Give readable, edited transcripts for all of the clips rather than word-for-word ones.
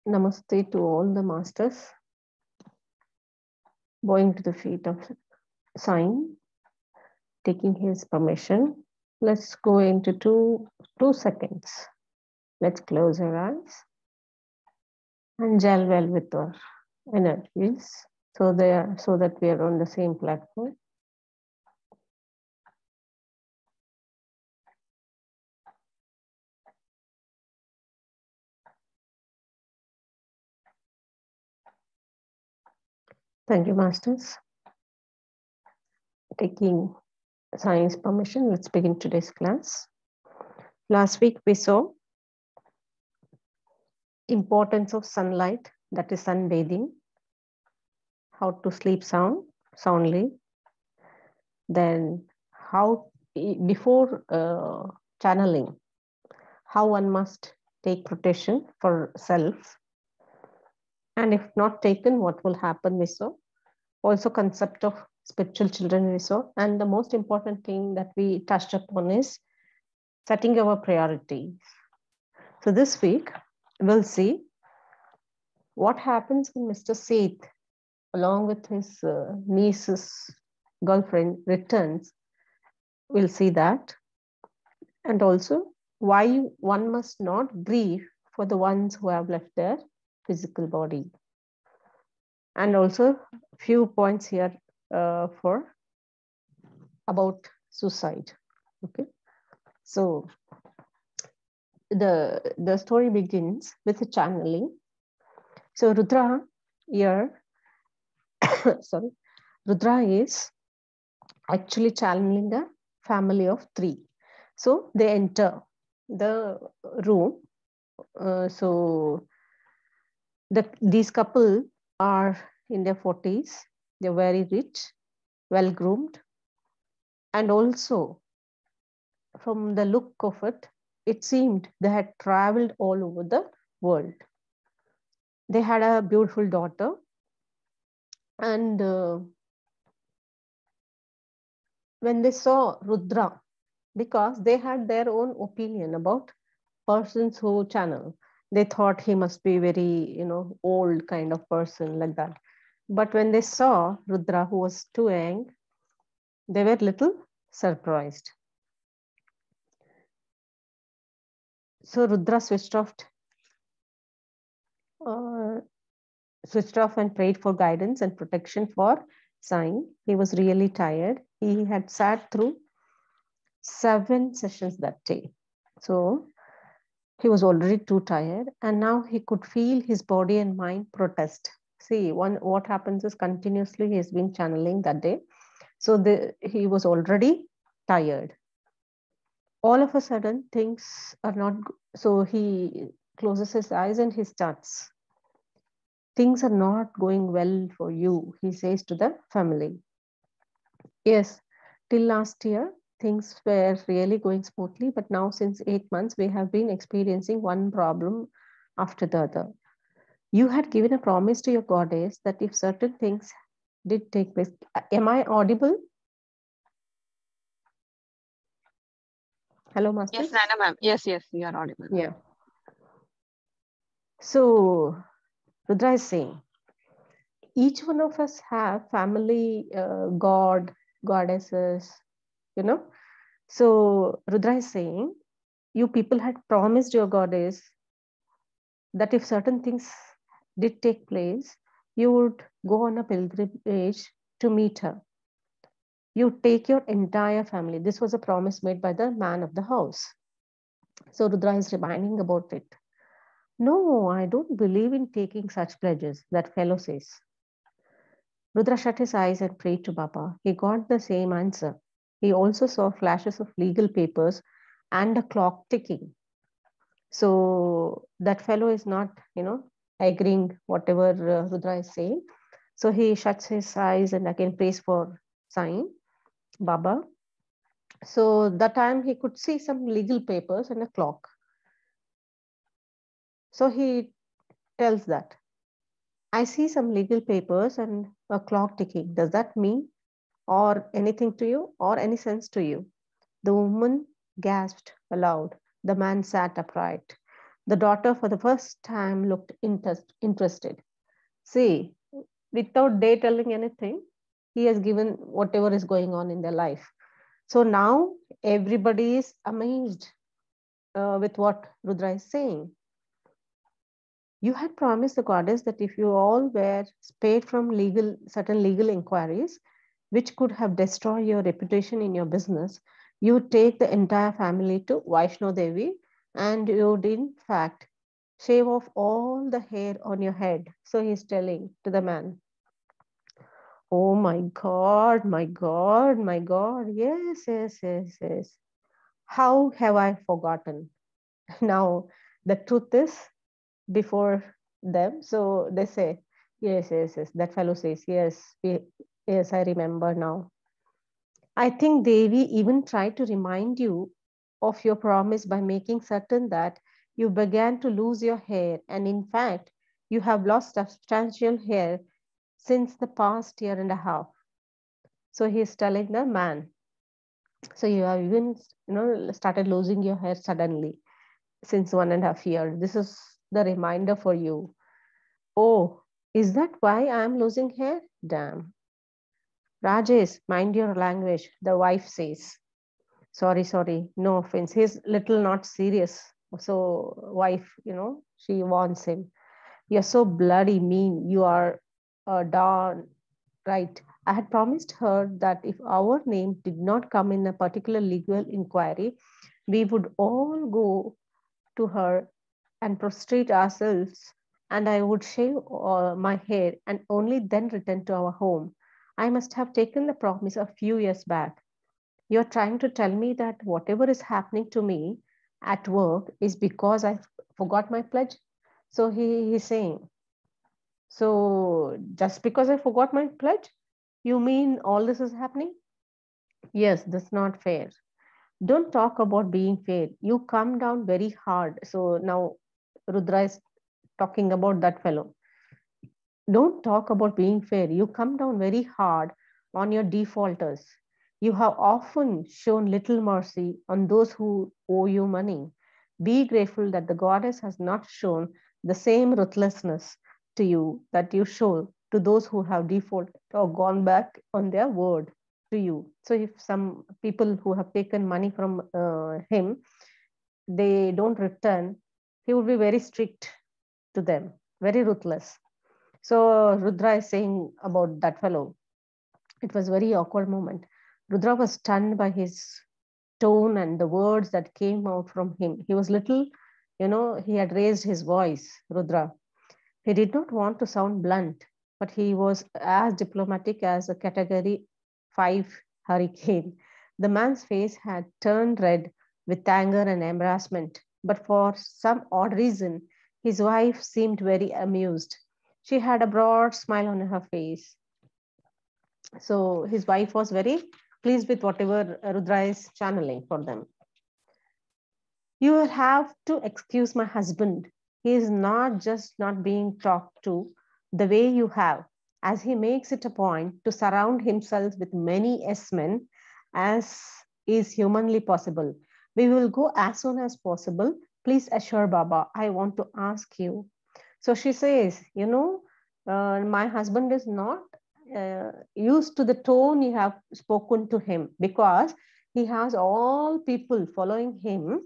Namaste to all the masters. Bowing to the feet of Sign, taking his permission. Let's go into two seconds. Let's close our eyes and gel well with our energies so that we are on the same platform. Thank you, masters. Taking Science permission, let's begin today's class. Last week we saw importance of sunlight, that is sunbathing, how to sleep soundly, then how before channeling, how one must take protection for self, and if not taken, what will happen, we saw. Also concept of spiritual children we saw, and the most important thing that we touched upon is setting our priorities. So this week we'll see what happens when Mr. Seth, along with his niece's girlfriend, returns. We'll see that. And also why one must not grieve for the ones who have left their physical body. And also a few points here for about suicide. Okay. So the story begins with a channeling. So Rudra here, sorry, Rudra is actually channeling a family of 3. So they enter the room. These couple are in their 40s. They're very rich, well groomed, and also from the look of it, it seemed they had traveled all over the world. They had a beautiful daughter, and when they saw Rudra, because they had their own opinion about persons who channel, they thought he must be very, old kind of person like that. But when they saw Rudra, who was too young, they were little surprised. So Rudra switched off and prayed for guidance and protection for Sign. He was really tired. He had sat through 7 sessions that day. So he was already too tired, and now he could feel his body and mind protest. See, what happens is continuously he has been channeling that day. So he was already tired. All of a sudden, things are not. So he closes his eyes and he starts. Things are not going well for you, he says to the family. Yes, till last year, things were really going smoothly, but now since 8 months, we have been experiencing one problem after the other. You had given a promise to your goddess that if certain things did take place. Am I audible? Hello, Master? Yes, Nana ma'am. Yes, you are audible. Yeah. So, Rudra is saying, each one of us have family, goddesses, So Rudra is saying, you people had promised your goddess that if certain things did take place, you would go on a pilgrimage to meet her. You take your entire family. This was a promise made by the man of the house. So Rudra is reminding about it. No, I don't believe in taking such pledges, that fellow says. Rudra shut his eyes and prayed to Baba. He got the same answer. He also saw flashes of legal papers and a clock ticking. So that fellow is not, agreeing whatever Rudra is saying. So he shuts his eyes and again prays for Sign, Baba. So that time he could see some legal papers and a clock. So he tells that, I see some legal papers and a clock ticking. Does that mean or anything to you or any sense to you? The woman gasped aloud. The man sat upright. The daughter for the first time looked interested. See, without they telling anything, he has given whatever is going on in their life. So now everybody is amazed with what Rudra is saying. You had promised the goddess that if you all were spared from certain legal inquiries, which could have destroyed your reputation in your business, you would take the entire family to Vaishno Devi, and you would in fact shave off all the hair on your head. So he's telling to the man, oh my God, my God, my God. Yes, yes, yes, yes. How have I forgotten? Now, the truth is before them. So they say, yes, yes, yes. That fellow says, yes, yes, I remember now. I think Devi even tried to remind you of your promise by making certain that you began to lose your hair. And in fact, you have lost substantial hair since the past year and a half. So he's telling the man, so you have even started losing your hair suddenly since 1.5 years. This is the reminder for you. Oh, is that why I'm losing hair? Damn. Rajesh, mind your language, the wife says. Sorry, sorry, no offense. He's little not serious. So wife, she warns him. You're so bloody mean. You are darn right. I had promised her that if our name did not come in a particular legal inquiry, we would all go to her and prostrate ourselves, and I would shave my hair and only then return to our home. I must have taken the promise a few years back. You're trying to tell me that whatever is happening to me at work is because I forgot my pledge? So he's saying, so just because I forgot my pledge, you mean all this is happening? Yes, that's not fair. Don't talk about being fair. You come down very hard. So now Rudra is talking about that fellow. Don't talk about being fair. You come down very hard on your defaulters. You have often shown little mercy on those who owe you money. Be grateful that the goddess has not shown the same ruthlessness to you that you show to those who have defaulted or gone back on their word to you. So, if some people who have taken money from him, they don't return, he will be very strict to them, very ruthless. So Rudra is saying about that fellow. It was a very awkward moment. Rudra was stunned by his tone and the words that came out from him. He was little, he had raised his voice, Rudra. He did not want to sound blunt, but he was as diplomatic as a category 5 hurricane. The man's face had turned red with anger and embarrassment, but for some odd reason, his wife seemed very amused. She had a broad smile on her face. So his wife was very pleased with whatever Rudra is channeling for them. You will have to excuse my husband. He is not just not being talked to the way you have, as he makes it a point to surround himself with many yes men as is humanly possible. We will go as soon as possible. Please assure Baba, I want to ask you. So she says, my husband is not used to the tone you have spoken to him, because he has all people following him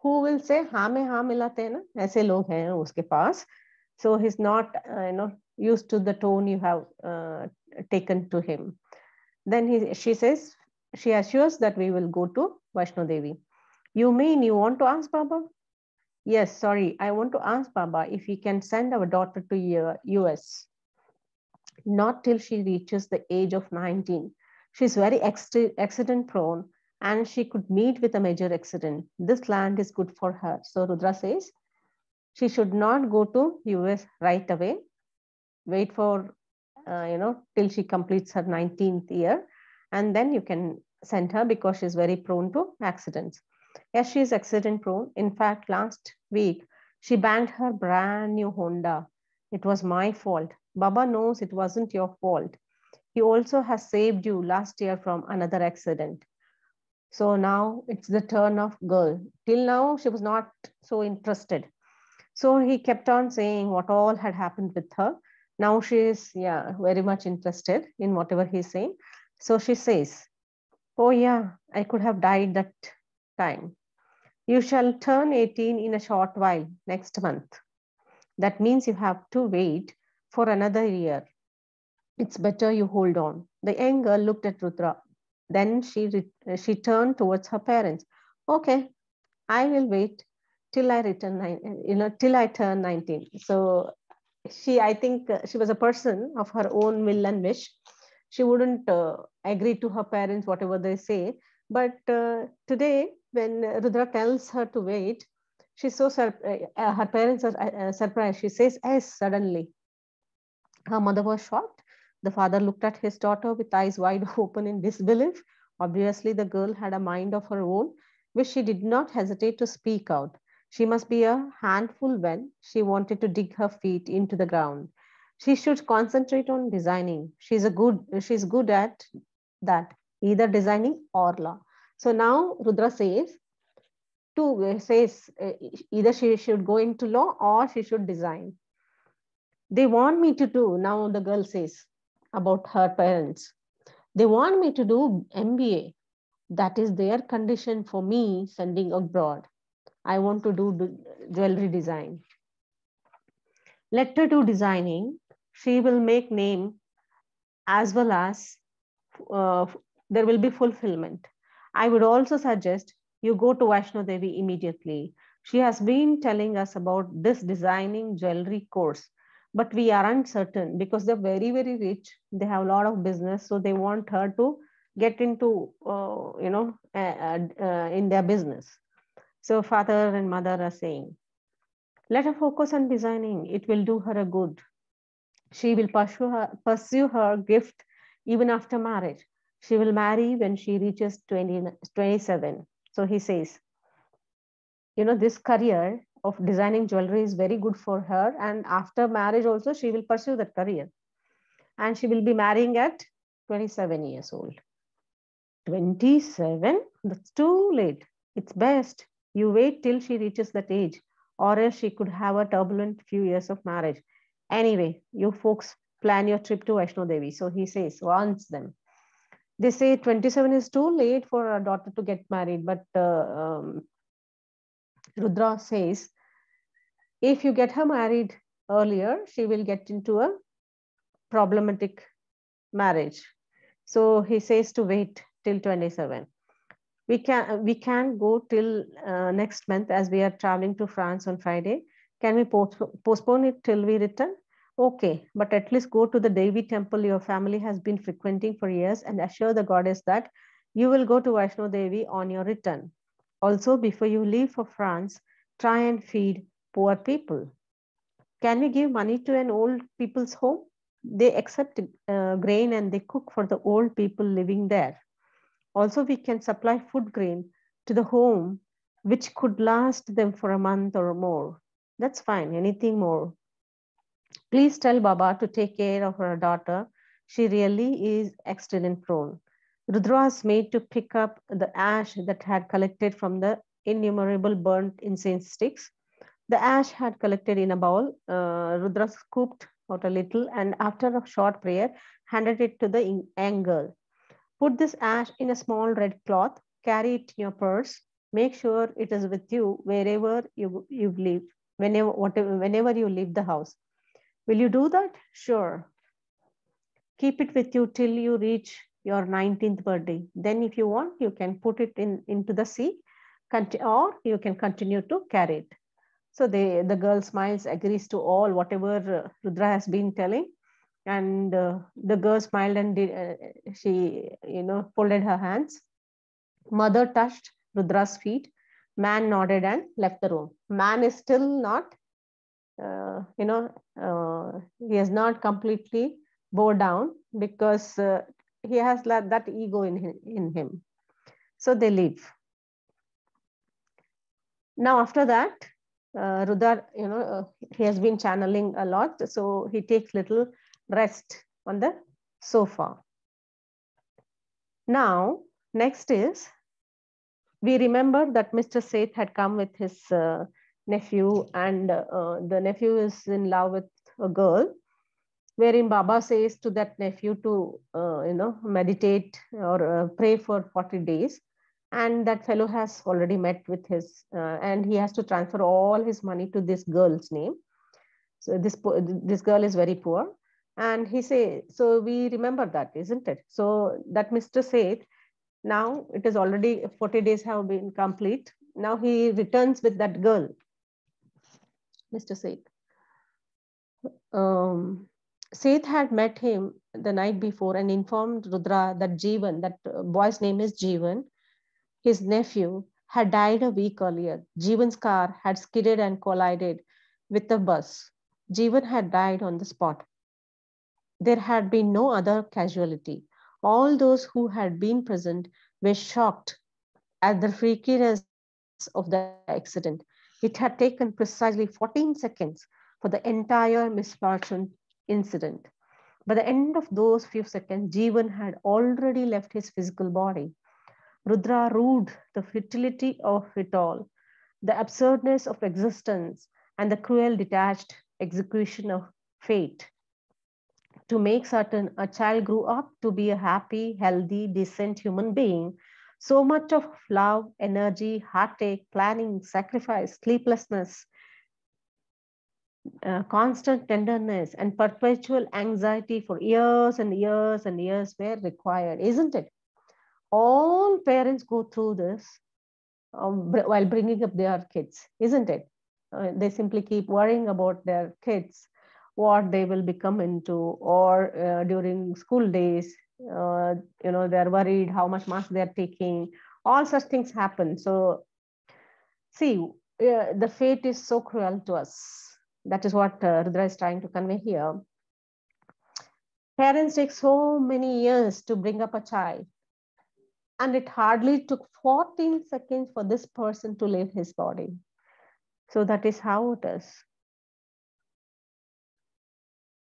who will say हाँ में हाँ मिलाते हैं ना, ऐसे लोग हैं उसके पास. So he's not used to the tone you have taken to him. Then she assures that we will go to Vaishno Devi. You mean you want to ask Baba? Yes, sorry, I want to ask Baba if he can send our daughter to US. Not till she reaches the age of 19. She's very accident prone and she could meet with a major accident. This land is good for her. So Rudra says she should not go to US right away. Wait for, till she completes her 19th year. And then you can send her because she's very prone to accidents. Yes, she is accident prone. In fact, last week, she banged her brand new Honda. It was my fault. Baba knows it wasn't your fault. He also has saved you last year from another accident. So now it's the turn of girl. Till now, she was not so interested. So he kept on saying what all had happened with her. Now she is, yeah, very much interested in whatever he's saying. So she says, "Oh, yeah, I could have died that time. You shall turn 18 in a short while, next month. That means you have to wait for another year. It's better you hold on." The young girl looked at Rudra. Then she turned towards her parents. "Okay, I will wait till I till I turn 19." So I think she was a person of her own will and wish. She wouldn't agree to her parents, whatever they say. But today, when Rudra tells her to wait, she's so her parents are surprised. She says, "Yes," suddenly. Her mother was shocked. The father looked at his daughter with eyes wide open in disbelief. Obviously, the girl had a mind of her own, which she did not hesitate to speak out. She must be a handful when she wanted to dig her feet into the ground. She should concentrate on designing. She's good at that, either designing or law. So now Rudra says either she should go into law or she should design. They want me to do, now the girl says about her parents, they want me to do MBA. That is their condition for me sending abroad. I want to do jewelry design. Let her do designing. She will make name as well as uh, there will be fulfillment. I would also suggest you go to Vaishno Devi immediately. She has been telling us about this designing jewelry course, but we aren't certain because they're very, very rich. They have a lot of business, so they want her to get into, in their business. So father and mother are saying, let her focus on designing. It will do her a good. She will pursue her gift even after marriage. She will marry when she reaches 27. So he says, this career of designing jewelry is very good for her. And after marriage also, she will pursue that career. And she will be marrying at 27 years old. 27? That's too late. It's best you wait till she reaches that age, or else she could have a turbulent few years of marriage. Anyway, you folks plan your trip to Vaishno Devi. So he says, warns them. They say 27 is too late for a daughter to get married, but Rudra says, if you get her married earlier, she will get into a problematic marriage. So he says to wait till 27. We can go till next month, as we are traveling to France on Friday. Can we postpone it till we return? Okay, but at least go to the Devi temple your family has been frequenting for years and assure the goddess that you will go to Vaishno Devi on your return. Also, before you leave for France, try and feed poor people. Can we give money to an old people's home? They accept grain and they cook for the old people living there. Also, we can supply food grain to the home, which could last them for a month or more. That's fine, anything more. Please tell Baba to take care of her daughter. She really is accident prone. Rudra was made to pick up the ash that had collected from the innumerable burnt incense sticks. The ash had collected in a bowl. Rudra scooped out a little and, after a short prayer, handed it to the young girl. Put this ash in a small red cloth, carry it in your purse, make sure it is with you wherever you live, whenever you leave the house. Will you do that? Sure. Keep it with you till you reach your 19th birthday. Then if you want, you can put it into the sea, or you can continue to carry it. So the girl smiles, agrees to all whatever Rudra has been telling. And the girl smiled and she folded her hands. Mother touched Rudra's feet. Man nodded and left the room. Man is still not he has not completely bowed down because he has that ego in him. So they leave. Now after that, Rudra, he has been channeling a lot, so he takes little rest on the sofa. Now, next is, we remember that Mr. Seth had come with his nephew, and the nephew is in love with a girl, wherein Baba says to that nephew to, meditate or pray for 40 days. And that fellow has already met with his, and he has to transfer all his money to this girl's name. So this girl is very poor. And he say, so we remember that, isn't it? So that Mr. said, now it is already 40 days have been complete. Now he returns with that girl, Mr. Seth. Seth had met him the night before and informed Rudra that Jeevan, that boy's name is Jeevan, his nephew, had died a week earlier. Jeevan's car had skidded and collided with a bus. Jeevan had died on the spot. There had been no other casualty. All those who had been present were shocked at the freakiness of the accident. It had taken precisely 14 seconds for the entire misfortune incident. By the end of those few seconds, Jeevan had already left his physical body. Rudra rued the futility of it all, the absurdness of existence, and the cruel detached execution of fate. To make certain a child grew up to be a happy, healthy, decent human being, so much of love, energy, heartache, planning, sacrifice, sleeplessness, constant tenderness, and perpetual anxiety for years and years and years were required, isn't it? All parents go through this while bringing up their kids, isn't it? They simply keep worrying about their kids, what they will become into, or during school days, they're worried how much marks they're taking. All such things happen. So, see, the fate is so cruel to us. That is what Rudra is trying to convey here. Parents take so many years to bring up a child, and it hardly took 14 seconds for this person to leave his body. So that is how it is.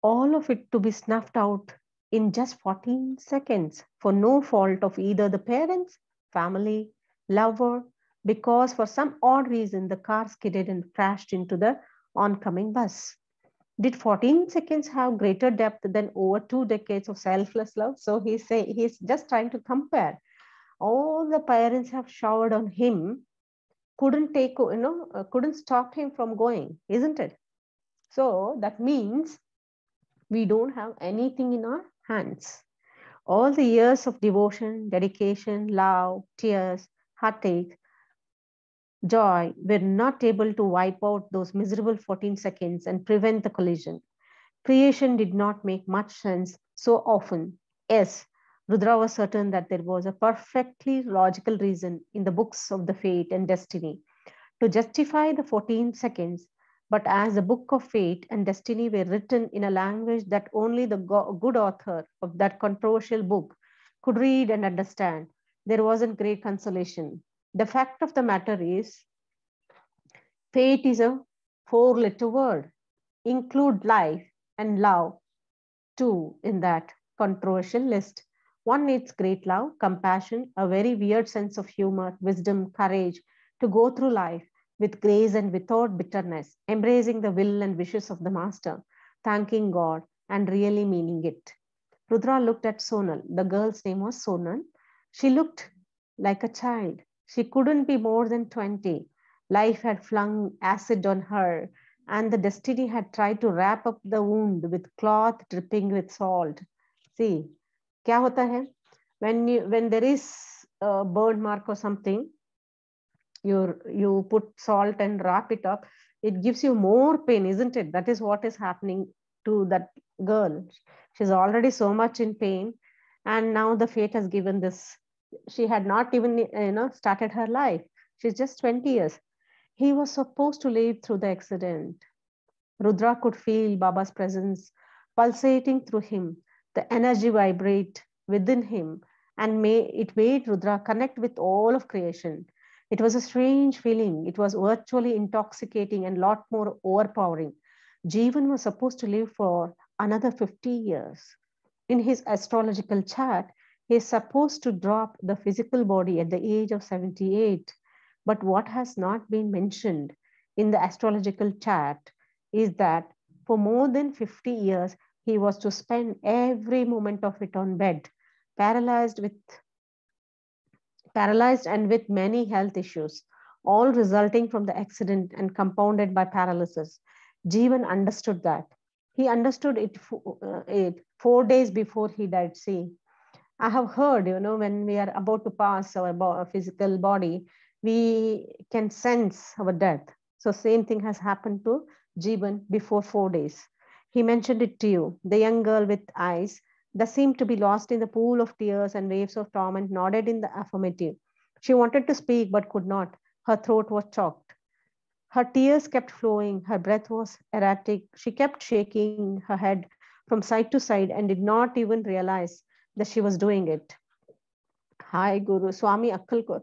All of it to be snuffed out in just 14 seconds for no fault of either the parents, family, lover, because for some odd reason the car skidded and crashed into the oncoming bus. Did 14 seconds have greater depth than over 2 decades of selfless love? So he's just trying to compare. All the parents have showered on him, couldn't stop him from going, isn't it? So that means we don't have anything in our hands. All the years of devotion, dedication, love, tears, heartache, joy were not able to wipe out those miserable 14 seconds and prevent the collision. Creation did not make much sense so often. Yes, Rudra was certain that there was a perfectly logical reason in the books of the fate and destiny to justify the 14 seconds, but as the book of fate and destiny were written in a language that only the good author of that controversial book could read and understand, there wasn't great consolation. The fact of the matter is, fate is a four-letter word. Include life and love too in that controversial list. One needs great love, compassion, a very weird sense of humor, wisdom, courage to go through life with grace and without bitterness, embracing the will and wishes of the master, thanking God and really meaning it. Rudra looked at Sonal. The girl's name was Sonal. She looked like a child. She couldn't be more than 20. Life had flung acid on her, and the destiny had tried to wrap up the wound with cloth dripping with salt. See, क्या होता है? When there is a burn mark or something, you put salt and wrap it up, it gives you more pain, isn't it? That is what is happening to that girl. She's already so much in pain, and now the fate has given this. She had not even started her life. She's just 20 years. He was supposed to live through the accident. Rudra could feel Baba's presence pulsating through him, the energy vibrate within him, and it made Rudra connect with all of creation. It was a strange feeling. It was virtually intoxicating and a lot more overpowering. Jeevan was supposed to live for another 50 years. In his astrological chart, he is supposed to drop the physical body at the age of 78. But what has not been mentioned in the astrological chart is that for more than 50 years, he was to spend every moment of it on bed, paralyzed and with many health issues, all resulting from the accident and compounded by paralysis. Jeevan understood that. He understood it 4 days before he died. See, I have heard, when we are about to pass our physical body, we can sense our death. So same thing has happened to Jeevan before 4 days. He mentioned it to you. The young girl with eyes that seemed to be lost in the pool of tears and waves of torment nodded in the affirmative. She wanted to speak but could not. Her throat was choked. Her tears kept flowing. Her breath was erratic. She kept shaking her head from side to side and did not even realize that she was doing it. Hi, Guru Swami Akkalkot.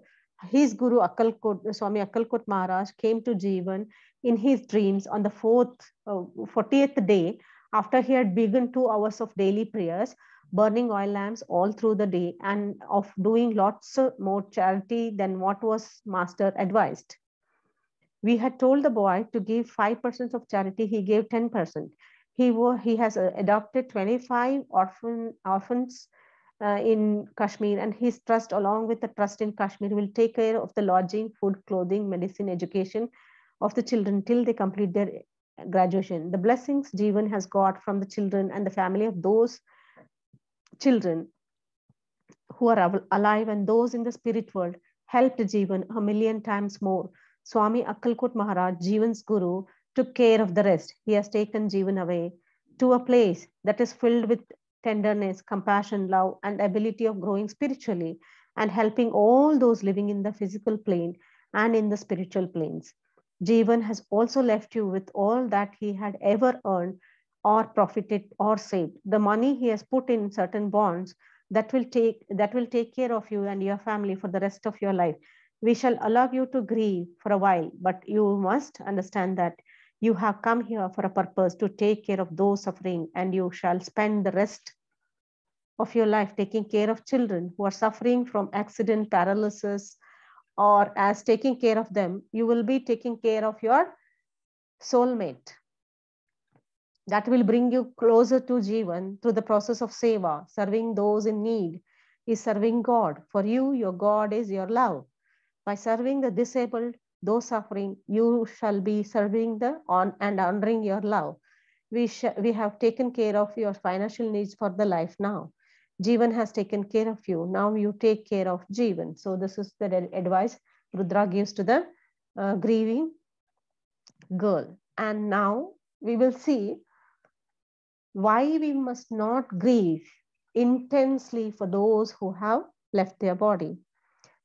His Guru Akkalkot, Swami Akkalkot Maharaj came to Jeevan in his dreams on the 40th day after he had begun 2 hours of daily prayers, burning oil lamps all through the day, and of doing lots more charity than what was Master advised. We had told the boy to give 5% of charity. He gave 10%. He has adopted 25 orphans in Kashmir, and his trust, along with the trust in Kashmir, will take care of the lodging, food, clothing, medicine, education of the children till they complete their graduation. The blessings Jeevan has got from the children and the family of those children who are alive and those in the spirit world helped Jeevan a million times more. Swami Akkalkot Maharaj, Jeevan's guru, took care of the rest. He has taken Jeevan away to a place that is filled with tenderness, compassion, love, and ability of growing spiritually and helping all those living in the physical plane and in the spiritual planes. Jeevan has also left you with all that he had ever earned or profited or saved. The money he has put in certain bonds that will take care of you and your family for the rest of your life. We shall allow you to grieve for a while, but you must understand that you have come here for a purpose to take care of those suffering, and you shall spend the rest of your life taking care of children who are suffering from accident, paralysis, or as taking care of them, you will be taking care of your soulmate. That will bring you closer to Jeevan through the process of seva. Serving those in need is serving God. For you, your God is your love. By serving the disabled, those suffering, you shall be serving and honoring your love. We have taken care of your financial needs for the life now. Jeevan has taken care of you. Now you take care of Jeevan. So this is the advice Rudra gives to the grieving girl. And now we will see why we must not grieve intensely for those who have left their body.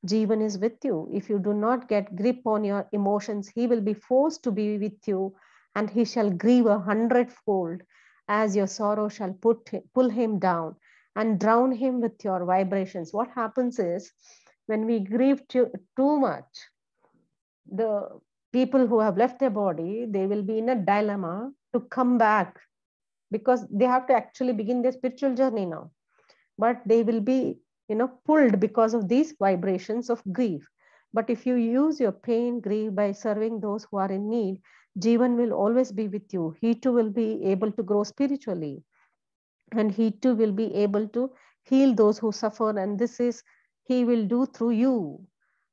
Jeevan is with you. If you do not get grip on your emotions, he will be forced to be with you, and he shall grieve 100-fold as your sorrow shall pull him down and drown him with your vibrations. What happens is when we grieve too much, the people who have left their body, they will be in a dilemma to come back because they have to actually begin their spiritual journey now. But they will be pulled because of these vibrations of grief. But if you use your pain, grief by serving those who are in need, Jeevan will always be with you. He too will be able to grow spiritually, and he too will be able to heal those who suffer, and this is he will do through you.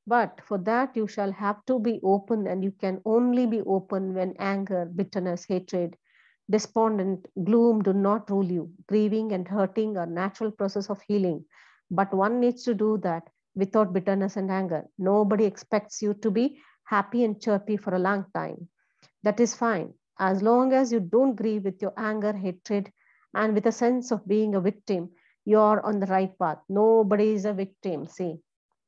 But for that you shall have to be open, and you can only be open when anger, bitterness, hatred, despondent, gloom do not rule you. Grieving and hurting are natural process of healing, but one needs to do that without bitterness and anger. Nobody expects you to be happy and chirpy for a long time. That is fine. As long as you don't grieve with your anger, hatred, and with a sense of being a victim, you're on the right path. Nobody is a victim. See,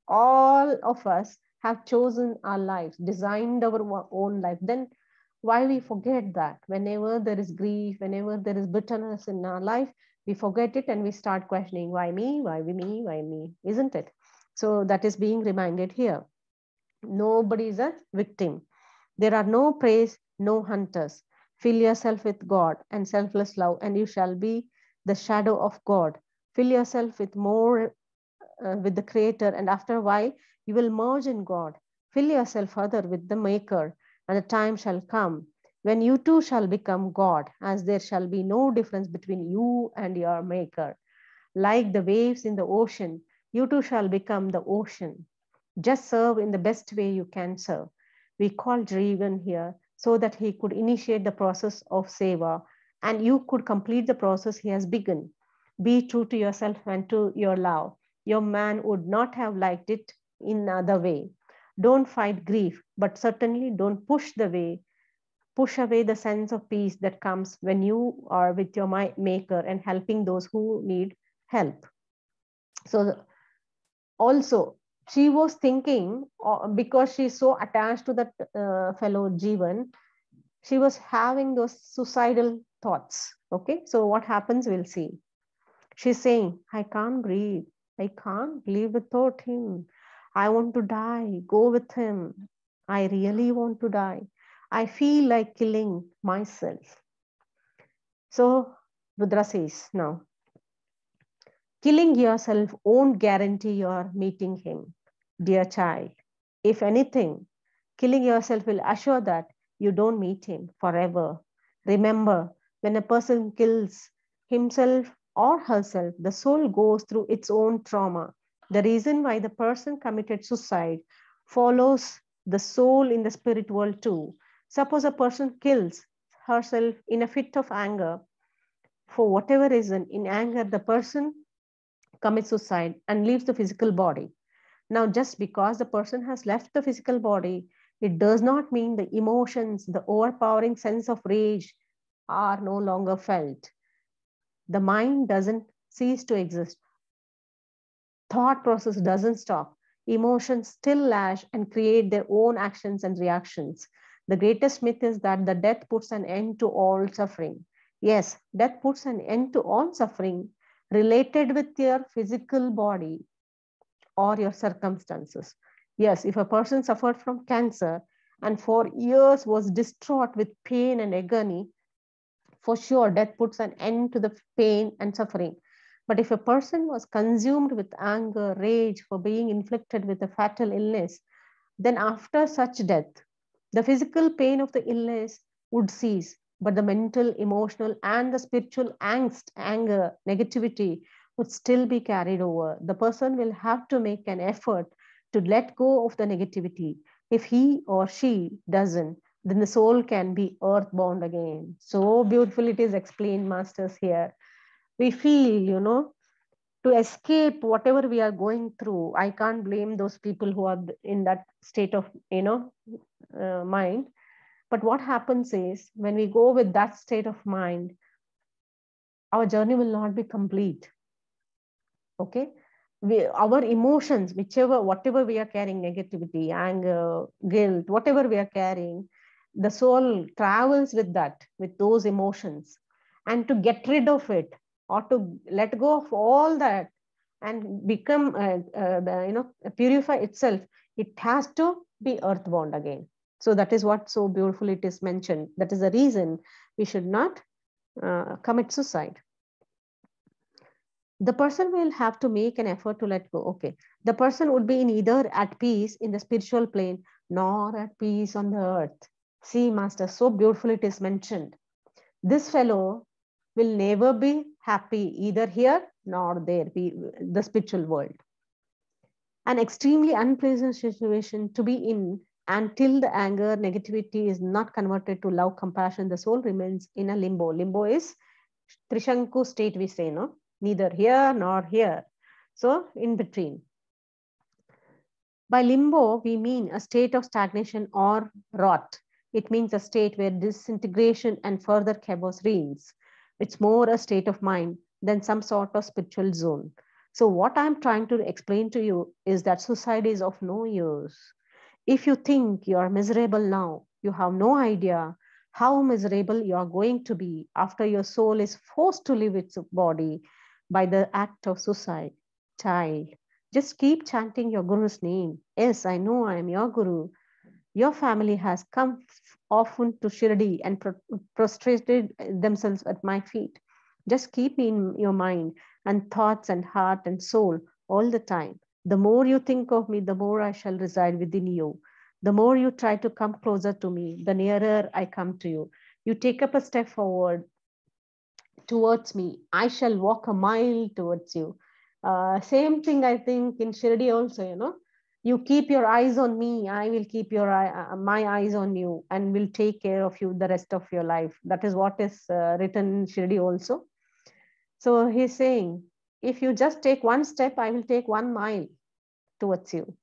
all of us have chosen our lives, designed our own life. Then why we forget that? Whenever there is grief, whenever there is bitterness in our life, we forget it and we start questioning, why me, why me, why me, isn't it? So that is being reminded here. Nobody is a victim. There are no praise, no hunters. Fill yourself with God and selfless love, and you shall be the shadow of God. Fill yourself with more with the Creator, and after a while, you will merge in God. Fill yourself further with the Maker, And the time shall come when you too shall become God, as there shall be no difference between you and your Maker. Like the waves in the ocean, you too shall become the ocean. Just serve in the best way you can serve. We called Jeevan here so that he could initiate the process of seva and you could complete the process he has begun. Be true to yourself and to your love. Your man would not have liked it in other way. Don't fight grief, but certainly don't push away the sense of peace that comes when you are with your maker and helping those who need help. So also, she was thinking, because she's so attached to that fellow Jeevan, she was having those suicidal thoughts. Okay, so what happens, we'll see. She's saying, I can't breathe. I can't live without him. I want to die. Go with him. I really want to die. I feel like killing myself. So Rudra says, now, killing yourself won't guarantee you're meeting him, dear child. If anything, killing yourself will assure that you don't meet him forever. Remember, when a person kills himself or herself, the soul goes through its own trauma. The reason why the person committed suicide follows the soul in the spirit world too. Suppose a person kills herself in a fit of anger. For whatever reason, in anger, the person commits suicide and leaves the physical body. Now, just because the person has left the physical body, it does not mean the emotions, the overpowering sense of rage are no longer felt. The mind doesn't cease to exist. Thought process doesn't stop. Emotions still lash and create their own actions and reactions. The greatest myth is that the death puts an end to all suffering. Yes, death puts an end to all suffering related with your physical body or your circumstances. Yes, if a person suffered from cancer and for years was distraught with pain and agony, for sure, death puts an end to the pain and suffering. But if a person was consumed with anger, rage for being inflicted with a fatal illness, then after such death, the physical pain of the illness would cease, but the mental, emotional, and the spiritual angst, anger, negativity would still be carried over. The person will have to make an effort to let go of the negativity. If he or she doesn't, then the soul can be earthbound again. So beautiful it is explained, masters, here. We feel, to escape whatever we are going through. I can't blame those people who are in that state of, mind. But what happens is when we go with that state of mind, our journey will not be complete. Okay. Our emotions, whatever we are carrying, negativity, anger, guilt, whatever we are carrying, the soul travels with that, with those emotions. And to get rid of it or to let go of all that and become, purify itself, it has to be earthbound again. So that is what so beautiful it is mentioned. That is the reason we should not commit suicide. The person will have to make an effort to let go. Okay. The person would be neither at peace in the spiritual plane nor at peace on the earth. See, master, so beautiful it is mentioned. This fellow will never be happy either here nor there, the spiritual world. An extremely unpleasant situation to be in until the anger, negativity is not converted to love, compassion, the soul remains in a limbo. Limbo is Trishanku state, we say, no? Neither here nor here. So in between. By limbo, we mean a state of stagnation or rot. It means a state where disintegration and further chaos reigns. It's more a state of mind than some sort of spiritual zone. So what I'm trying to explain to you is that suicide is of no use. If you think you are miserable now, you have no idea how miserable you are going to be after your soul is forced to leave its body by the act of suicide. Child, just keep chanting your Guru's name. Yes, I know I am your Guru. Your family has come often to Shirdi and prostrated themselves at my feet. Just keep me in your mind and thoughts and heart and soul all the time. The more you think of me, the more I shall reside within you. The more you try to come closer to me, the nearer I come to you. You take up a step forward towards me. I shall walk a mile towards you. Same thing, I think, in Shirdi also, you keep your eyes on me, I will keep my eyes on you, and will take care of you the rest of your life. That is what is written in Shirdi also. So he's saying, if you just take one step, I will take 1 mile towards you.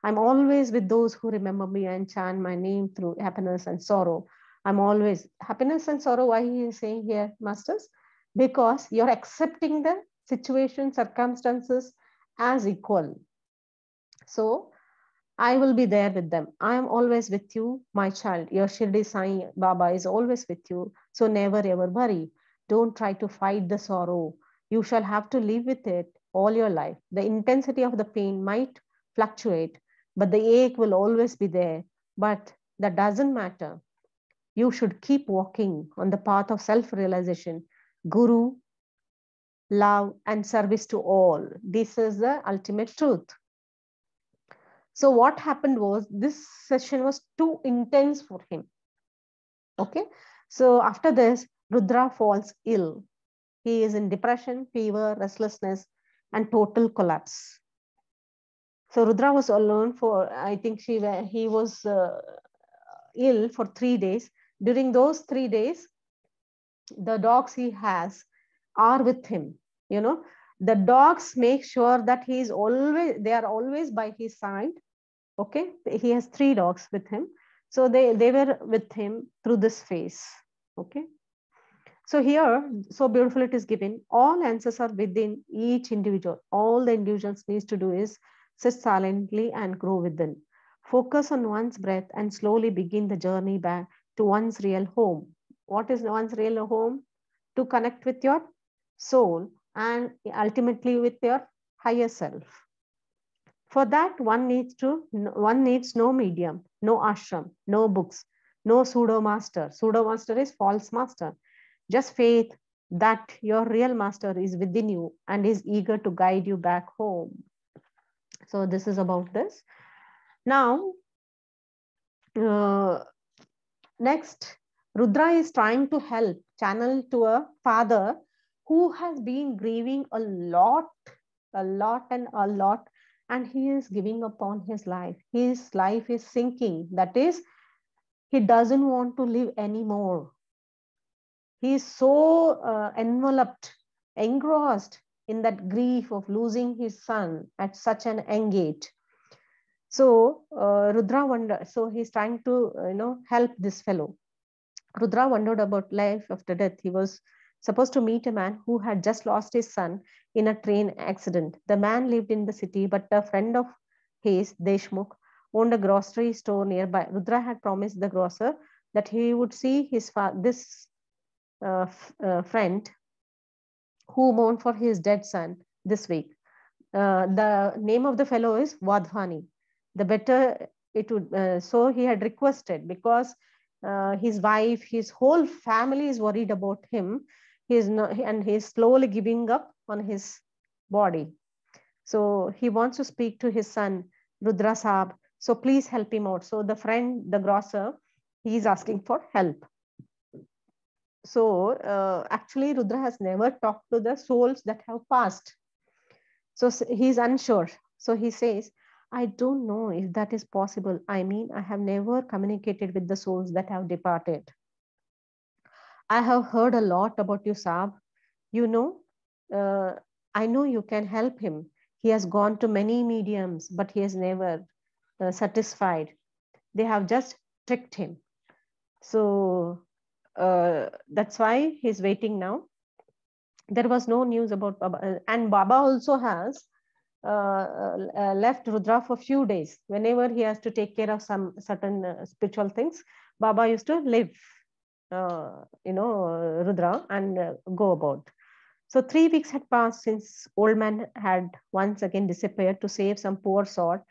I'm always with those who remember me and chant my name through happiness and sorrow. I'm always happiness and sorrow. Why he is saying here, masters? Because you're accepting the situation, circumstances as equal. So I will be there with them. I am always with you, my child. Your Shirdi Sai Baba is always with you. So never ever worry. Don't try to fight the sorrow. You shall have to live with it all your life. The intensity of the pain might fluctuate, but the ache will always be there. But that doesn't matter. You should keep walking on the path of self-realization, guru, love, and service to all. This is the ultimate truth. So what happened was, this session was too intense for him. Okay. So after this, Rudra falls ill. He is in depression, fever, restlessness, and total collapse. So Rudra was alone for, I think he was ill for 3 days. During those 3 days, the dogs he has are with him. The dogs make sure that they are always by his side. Okay, he has 3 dogs with him, so they were with him through this phase. Okay, so here, so beautiful it is given, all answers are within each individual. All the individuals needs to do is sit silently and grow within, focus on one's breath, and slowly begin the journey back to one's real home. What is one's real home? To connect with your soul and ultimately with your higher self. For that, one needs no medium, no ashram, no books, no pseudo master. Pseudo master is false master. Just faith that your real master is within you and is eager to guide you back home. So this is about this. Now, next, Rudra is trying to help channel to a father who has been grieving a lot, and he is giving up on his life. His life is sinking. That is, he doesn't want to live anymore. He is so enveloped, engrossed in that grief of losing his son at such an young age. So Rudra wondered. So he's trying to help this fellow. Rudra wondered about life after death. He was supposed to meet a man who had just lost his son in a train accident. The man lived in the city, but a friend of his, Deshmukh, owned a grocery store nearby. Rudra had promised the grocer that he would see this friend who mourned for his dead son this week. The name of the fellow is Wadhwani. The better it would, so he had requested, because his wife, his whole family is worried about him. And he's slowly giving up on his body. So he wants to speak to his son, Rudra Saab. So please help him out. So the friend, the grocer, he's asking for help. So actually, Rudra has never talked to the souls that have passed. So he's unsure. So he says, I don't know if that is possible. I mean, I have never communicated with the souls that have departed. I have heard a lot about you, Saab. I know you can help him. He has gone to many mediums, but he has never satisfied. They have just tricked him. So that's why he's waiting now. There was no news about Baba. And Baba also has left Rudra for a few days. Whenever he has to take care of some certain spiritual things, Baba used to leave, Rudra and go about. So 3 weeks had passed since old man had once again disappeared to save some poor soul,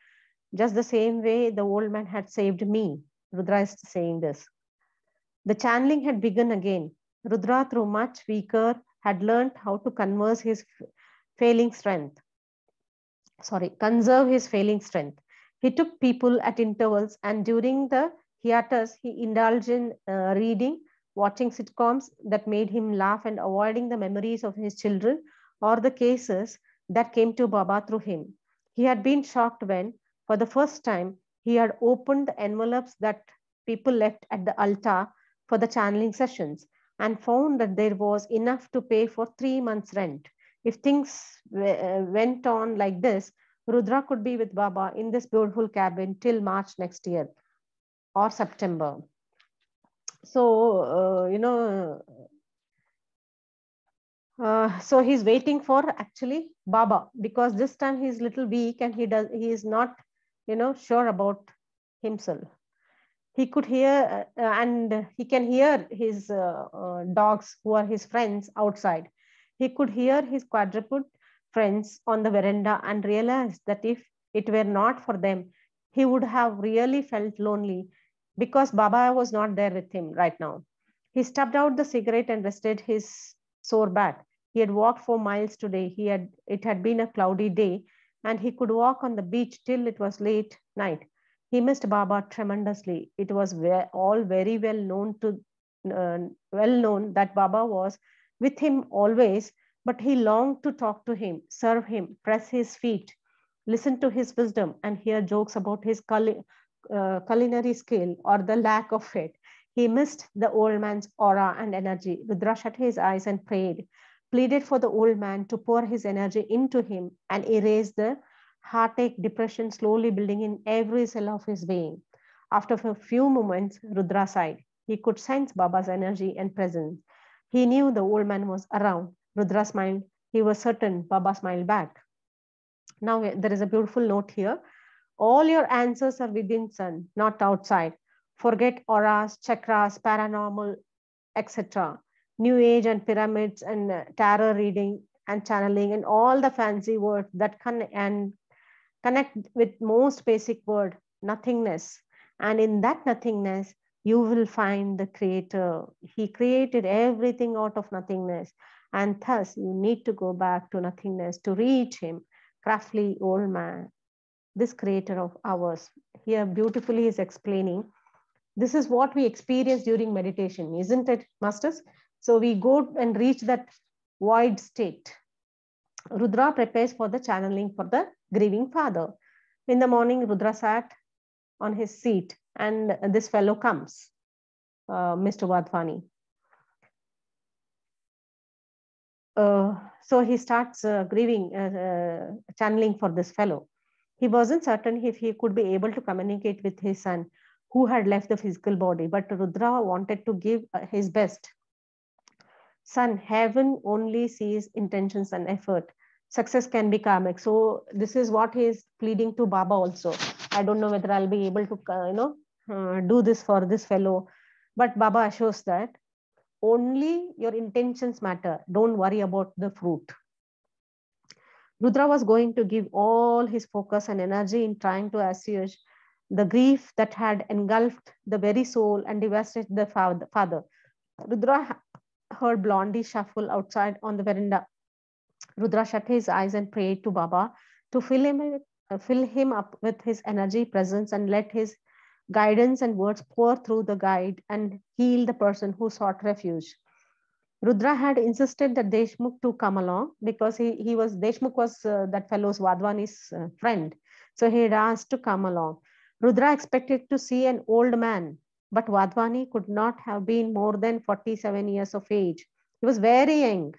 just the same way the old man had saved me. Rudra is saying this. The channeling had begun again. Rudra, though much weaker, had learned how to conserve his failing strength. He took people at intervals, and during the hiatus, he indulged in reading, watching sitcoms that made him laugh, and avoiding the memories of his children or the cases that came to Baba through him. He had been shocked when, for the first time, he had opened the envelopes that people left at the altar for the channeling sessions and found that there was enough to pay for 3 months' rent. If things went on like this, Rudra could be with Baba in this beautiful cabin till March next year or September. So, so he's waiting for actually Baba, because this time he's little weak and he is not, sure about himself. He could hear and he can hear his dogs who are his friends outside. He could hear his quadruped friends on the veranda and realized that if it were not for them, he would have really felt lonely because Baba was not there with him right now. He stubbed out the cigarette and rested his sore back. He had walked 4 miles today. It had been a cloudy day, and he could walk on the beach till it was late night. He missed Baba tremendously. It was all very well known that Baba was with him always, but he longed to talk to him, serve him, press his feet, listen to his wisdom, and hear jokes about his culinary skill or the lack of it. He missed the old man's aura and energy. Rudra shut his eyes and prayed, pleaded for the old man to pour his energy into him and erase the heartache, depression slowly building in every cell of his being. After a few moments, Rudra sighed. He could sense Baba's energy and presence. He knew the old man was around. Rudra smiled. He was certain Baba smiled back. Now, there is a beautiful note here. All your answers are within sun, not outside. Forget auras, chakras, paranormal, etc. New Age and pyramids and tarot reading and channeling and all the fancy words that connect with most basic word, nothingness. And in that nothingness, you will find the creator. He created everything out of nothingness. And thus, you need to go back to nothingness to reach him, crafty old man, this creator of ours. Here, beautifully is explaining. This is what we experience during meditation, isn't it, masters? So we go and reach that void state. Rudra prepares for the channeling for the grieving father. In the morning, Rudra sat on his seat and this fellow comes, Mr. Wadhwani. So he starts channeling for this fellow. He wasn't certain if he could be able to communicate with his son who had left the physical body, but Rudra wanted to give his best. Son, heaven only sees intentions and effort. Success can be karmic. So this is what he is pleading to Baba also. I don't know whether I'll be able to, do this for this fellow. But Baba assures that only your intentions matter. Don't worry about the fruit. Rudra was going to give all his focus and energy in trying to assuage the grief that had engulfed the very soul and devastated the father. Rudra heard Blondie shuffle outside on the veranda. Rudra shut his eyes and prayed to Baba to fill him up with his energy, presence, and let his guidance and words pour through the guide and heal the person who sought refuge. Rudra had insisted that Deshmukh to come along because Deshmukh was that fellow's Wadhwani's friend. So he had asked to come along. Rudra expected to see an old man, but Wadhwani could not have been more than 47 years of age. He was very young,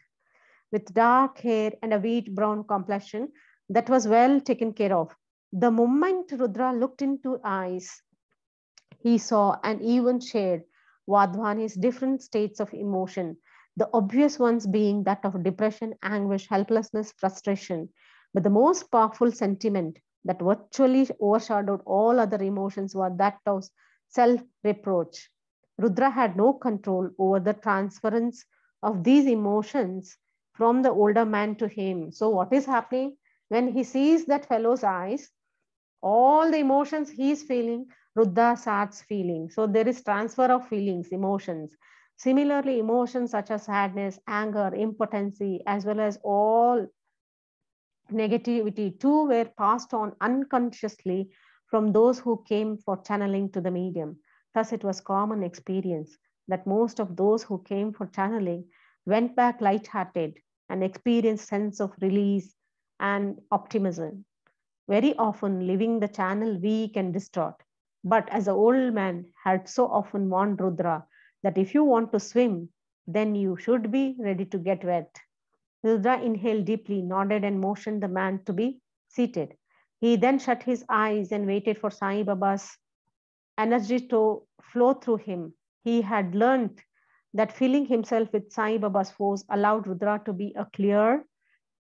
with dark hair and a wheat brown complexion that was well taken care of. The moment Rudra looked into eyes, he saw and even shared Wadhwani's different states of emotion, the obvious ones being that of depression, anguish, helplessness, frustration. But the most powerful sentiment that virtually overshadowed all other emotions was that of self-reproach. Rudra had no control over the transference of these emotions from the older man to him. So what is happening? When he sees that fellow's eyes, all the emotions he's feeling, Rudra starts feeling. So there is transfer of feelings, emotions. Similarly, emotions such as sadness, anger, impotency, as well as all negativity too were passed on unconsciously from those who came for channeling to the medium. Thus, it was common experience that most of those who came for channeling went back light-hearted and experienced sense of release and optimism, very often leaving the channel weak and distraught. But as the old man had so often warned Rudra that if you want to swim, then you should be ready to get wet. Rudra inhaled deeply, nodded, and motioned the man to be seated. He then shut his eyes and waited for Sai Baba's energy to flow through him. He had learned that filling himself with Sai Baba's force allowed Rudra to be a clear,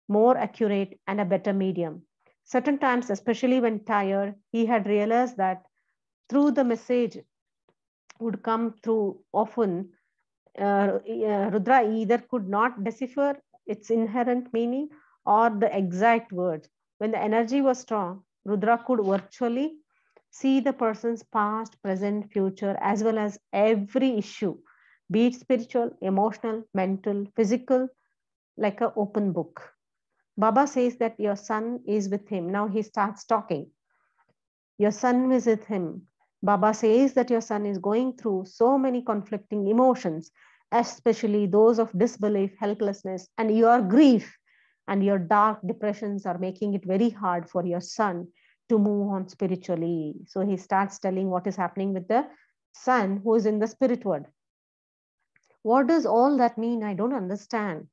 more accurate, and a better medium. Certain times, especially when tired, he had realized that through the message would come through often, Rudra either could not decipher its inherent meaning or the exact words. When the energy was strong, Rudra could virtually see the person's past, present, future, as well as every issue, be it spiritual, emotional, mental, physical, like an open book. Baba says that your son is with him. Now he starts talking. Your son is with him. Baba says that your son is going through so many conflicting emotions, especially those of disbelief, helplessness, and your grief and your dark depressions are making it very hard for your son to move on spiritually. So he starts telling what is happening with the son who is in the spirit world. What does all that mean? I don't understand.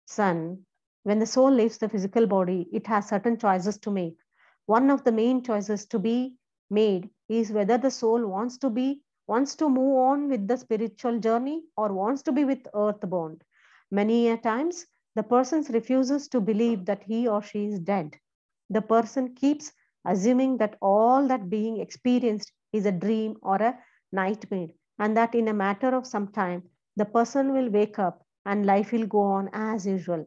Son, when the soul leaves the physical body, it has certain choices to make. One of the main choices to be made is whether the soul wants to move on with the spiritual journey or wants to be with earthbound. Many a times, the person refuses to believe that he or she is dead. The person keeps assuming that all that being experienced is a dream or a nightmare, and that in a matter of some time, the person will wake up and life will go on as usual.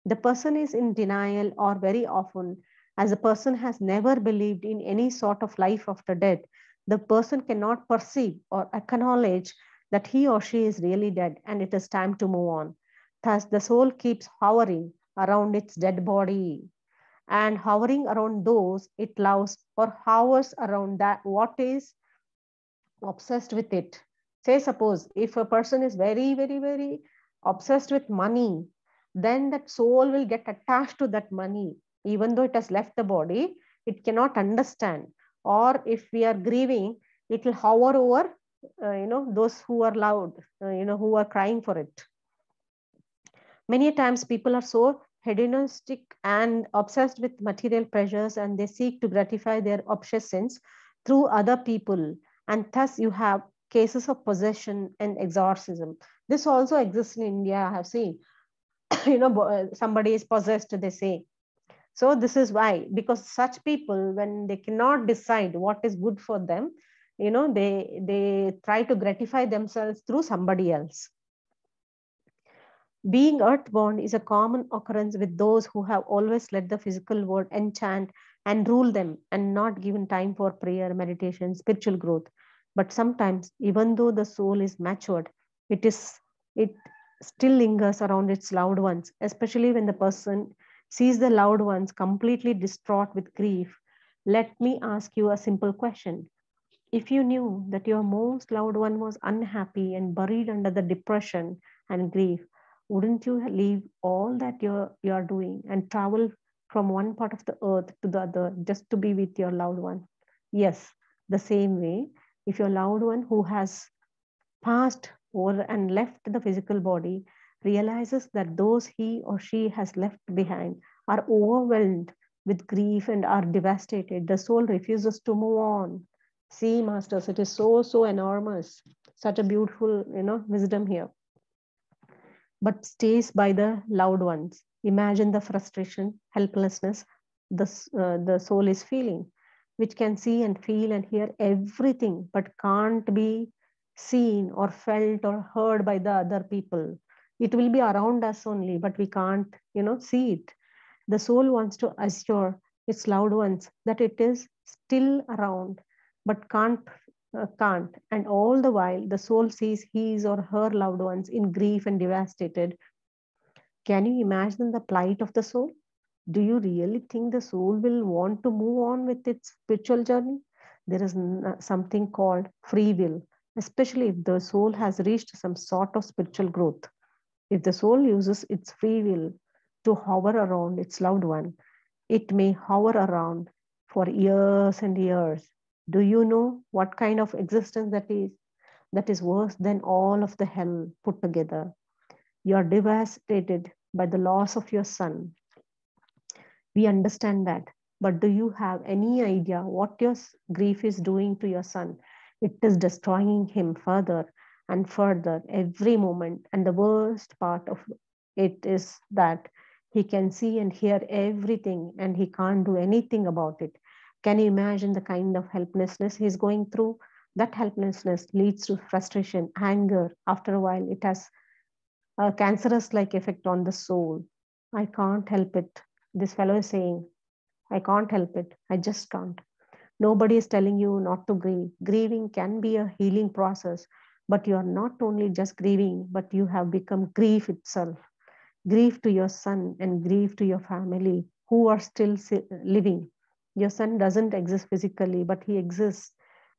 The person is in denial, or very often, as a person has never believed in any sort of life after death, the person cannot perceive or acknowledge that he or she is really dead and it is time to move on. Thus, the soul keeps hovering around its dead body and hovering around those it loves, or hovers around that what is obsessed with it. Say, suppose if a person is very, very, very obsessed with money, then that soul will get attached to that money. Even though it has left the body, it cannot understand. Or if we are grieving, it will hover over, those who are loud, who are crying for it. Many times people are so hedonistic and obsessed with material pleasures, and they seek to gratify their obsessions through other people. And thus you have cases of possession and exorcism. This also exists in India, I have seen. Somebody is possessed, they say. So this is why, because such people, when they cannot decide what is good for them, they try to gratify themselves through somebody else. Being earthbound is a common occurrence with those who have always let the physical world enchant and rule them and not given time for prayer, meditation, spiritual growth. But sometimes, even though the soul is matured, it still lingers around its loved ones, especially when the person sees the loved ones completely distraught with grief. Let me ask you a simple question. If you knew that your most loved one was unhappy and buried under the depression and grief, wouldn't you leave all that you're doing and travel from one part of the earth to the other just to be with your loved one? Yes, the same way, if your loved one who has passed over and left the physical body realizes that those he or she has left behind are overwhelmed with grief and are devastated, the soul refuses to move on. See, masters, it is so enormous. Such a beautiful, wisdom here. But stays by the loved ones. Imagine the frustration, helplessness the soul is feeling, which can see and feel and hear everything, but can't be seen or felt or heard by the other people. It will be around us only, but we can't, see it. The soul wants to assure its loved ones that it is still around, but can't. And all the while, the soul sees his or her loved ones in grief and devastated. Can you imagine the plight of the soul? Do you really think the soul will want to move on with its spiritual journey? there is something called free will, especially if the soul has reached some sort of spiritual growth. If the soul uses its free will to hover around its loved one, it may hover around for years and years. Do you know what kind of existence that is? That is worse than all of the hell put together. You are devastated by the loss of your son. We understand that. But do you have any idea what your grief is doing to your son? It is destroying him further and further every moment. And the worst part of it is that he can see and hear everything and he can't do anything about it. Can you imagine the kind of helplessness he's going through? That helplessness leads to frustration, anger. After a while, it has a cancerous like effect on the soul. I can't help it. This fellow is saying, I can't help it. I just can't. Nobody is telling you not to grieve. Grieving can be a healing process, but you are not only just grieving, but you have become grief itself. Grief to your son and grief to your family who are still living. Your son doesn't exist physically, but he exists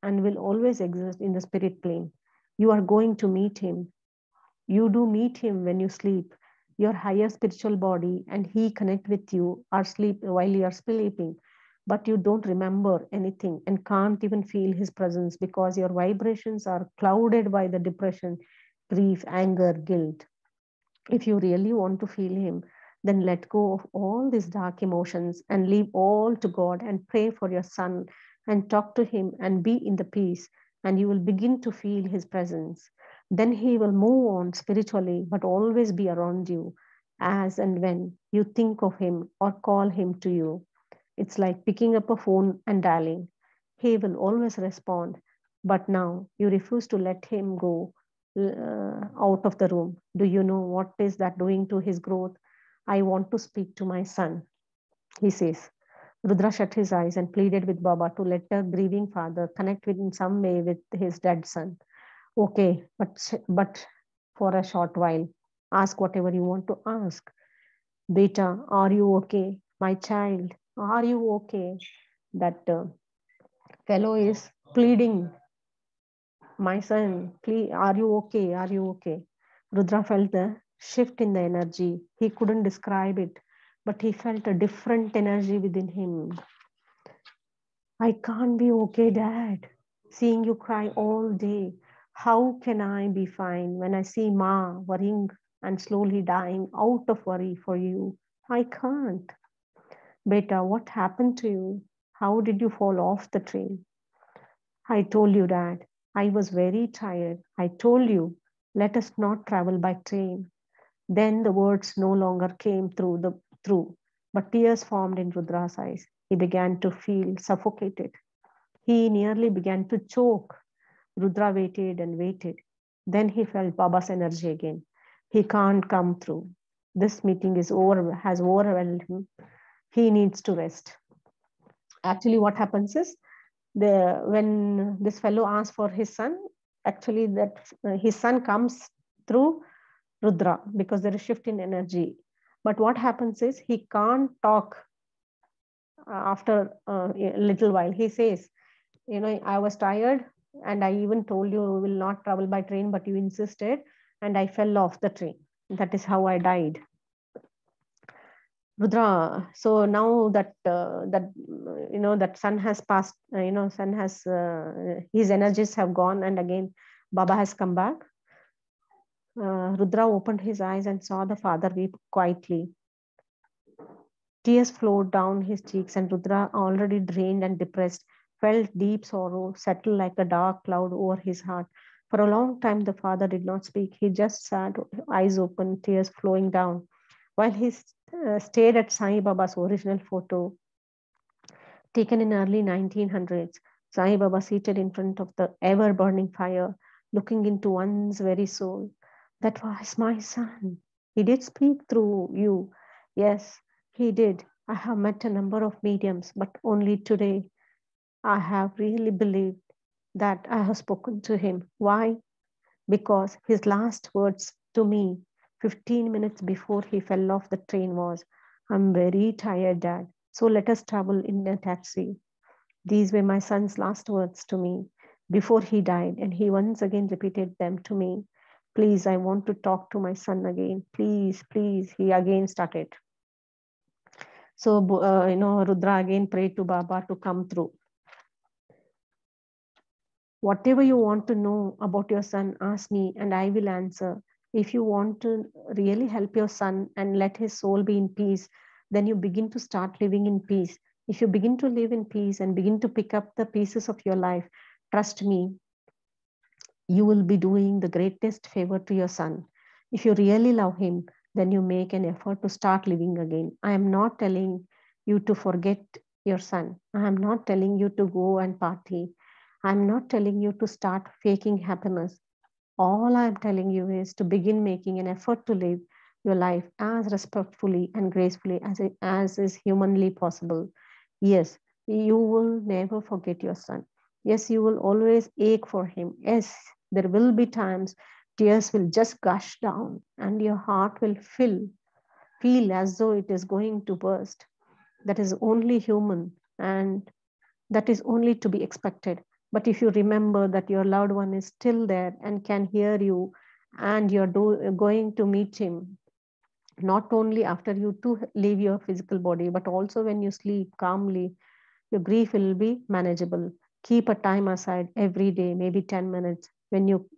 and will always exist in the spirit plane. You are going to meet him. You do meet him when you sleep, your higher spiritual body, and he connect with you or sleep while you are sleeping. But you don't remember anything and can't even feel his presence because your vibrations are clouded by the depression, grief, anger, guilt. If you really want to feel him, then let go of all these dark emotions and leave all to God and pray for your son and talk to him and be in the peace, and you will begin to feel his presence. Then he will move on spiritually, but always be around you as and when you think of him or call him to you. It's like picking up a phone and dialing. He will always respond, but now you refuse to let him go out of the room. Do you know what is that doing to his growth? I want to speak to my son, he says. Rudra shut his eyes and pleaded with Baba to let the grieving father connect with in some way with his dead son. Okay, but for a short while, ask whatever you want to ask. Beta, are you okay? My child, are you okay? That fellow is pleading. My son, please, are you okay? Are you okay? Rudra felt the shift in the energy. He couldn't describe it, but he felt a different energy within him. I can't be okay, Dad. Seeing you cry all day. How can I be fine when I see Ma worrying and slowly dying out of worry for you? I can't. Beta, what happened to you? How did you fall off the train? I told you, Dad. I was very tired. I told you, let us not travel by train. Then the words no longer came through, but tears formed in Rudra's eyes. He began to feel suffocated. He nearly began to choke. Rudra waited and waited. Then he felt Baba's energy again. He can't come through. This meeting has overwhelmed him. He needs to rest. Actually, what happens is when this fellow asks for his son, actually that his son comes through Rudra because there is shift in energy. But what happens is he can't talk after a little while. He says, I was tired and I even told you we will not travel by train, but you insisted and I fell off the train. That is how I died. Rudra, so now that that sun has passed, sun has his energies have gone, and again Baba has come back. Rudra opened his eyes and saw the father weep quietly. Tears flowed down his cheeks, and Rudra, already drained and depressed, felt deep sorrow settle like a dark cloud over his heart. For a long time, the father did not speak. He just sat, eyes open, tears flowing down. While he stared at Sai Baba's original photo, taken in early 1900s, Sai Baba seated in front of the ever-burning fire, looking into one's very soul. That was my son. He did speak through you. Yes, he did. I have met a number of mediums, but only today I have really believed that I have spoken to him. Why? Because his last words to me 15 minutes before he fell off the train was, I'm very tired, Dad. So let us travel in a taxi. These were my son's last words to me before he died, and he once again repeated them to me. Please, I want to talk to my son again. Please, please. He again started. So, Rudra again prayed to Baba to come through. Whatever you want to know about your son, ask me and I will answer. If you want to really help your son and let his soul be in peace, then you begin to start living in peace. If you begin to live in peace and begin to pick up the pieces of your life, trust me, you will be doing the greatest favor to your son. If you really love him, then you make an effort to start living again. I am not telling you to forget your son. I am not telling you to go and party. I'm not telling you to start faking happiness. All I'm telling you is to begin making an effort to live your life as respectfully and gracefully as is humanly possible. Yes, you will never forget your son. Yes, you will always ache for him. Yes, there will be times tears will just gush down and your heart will feel as though it is going to burst. That is only human and that is only to be expected. But if you remember that your loved one is still there and can hear you, and you're going to meet him, not only after you to leave your physical body, but also when you sleep calmly, your grief will be manageable. Keep a time aside every day, maybe 10 minutes, when you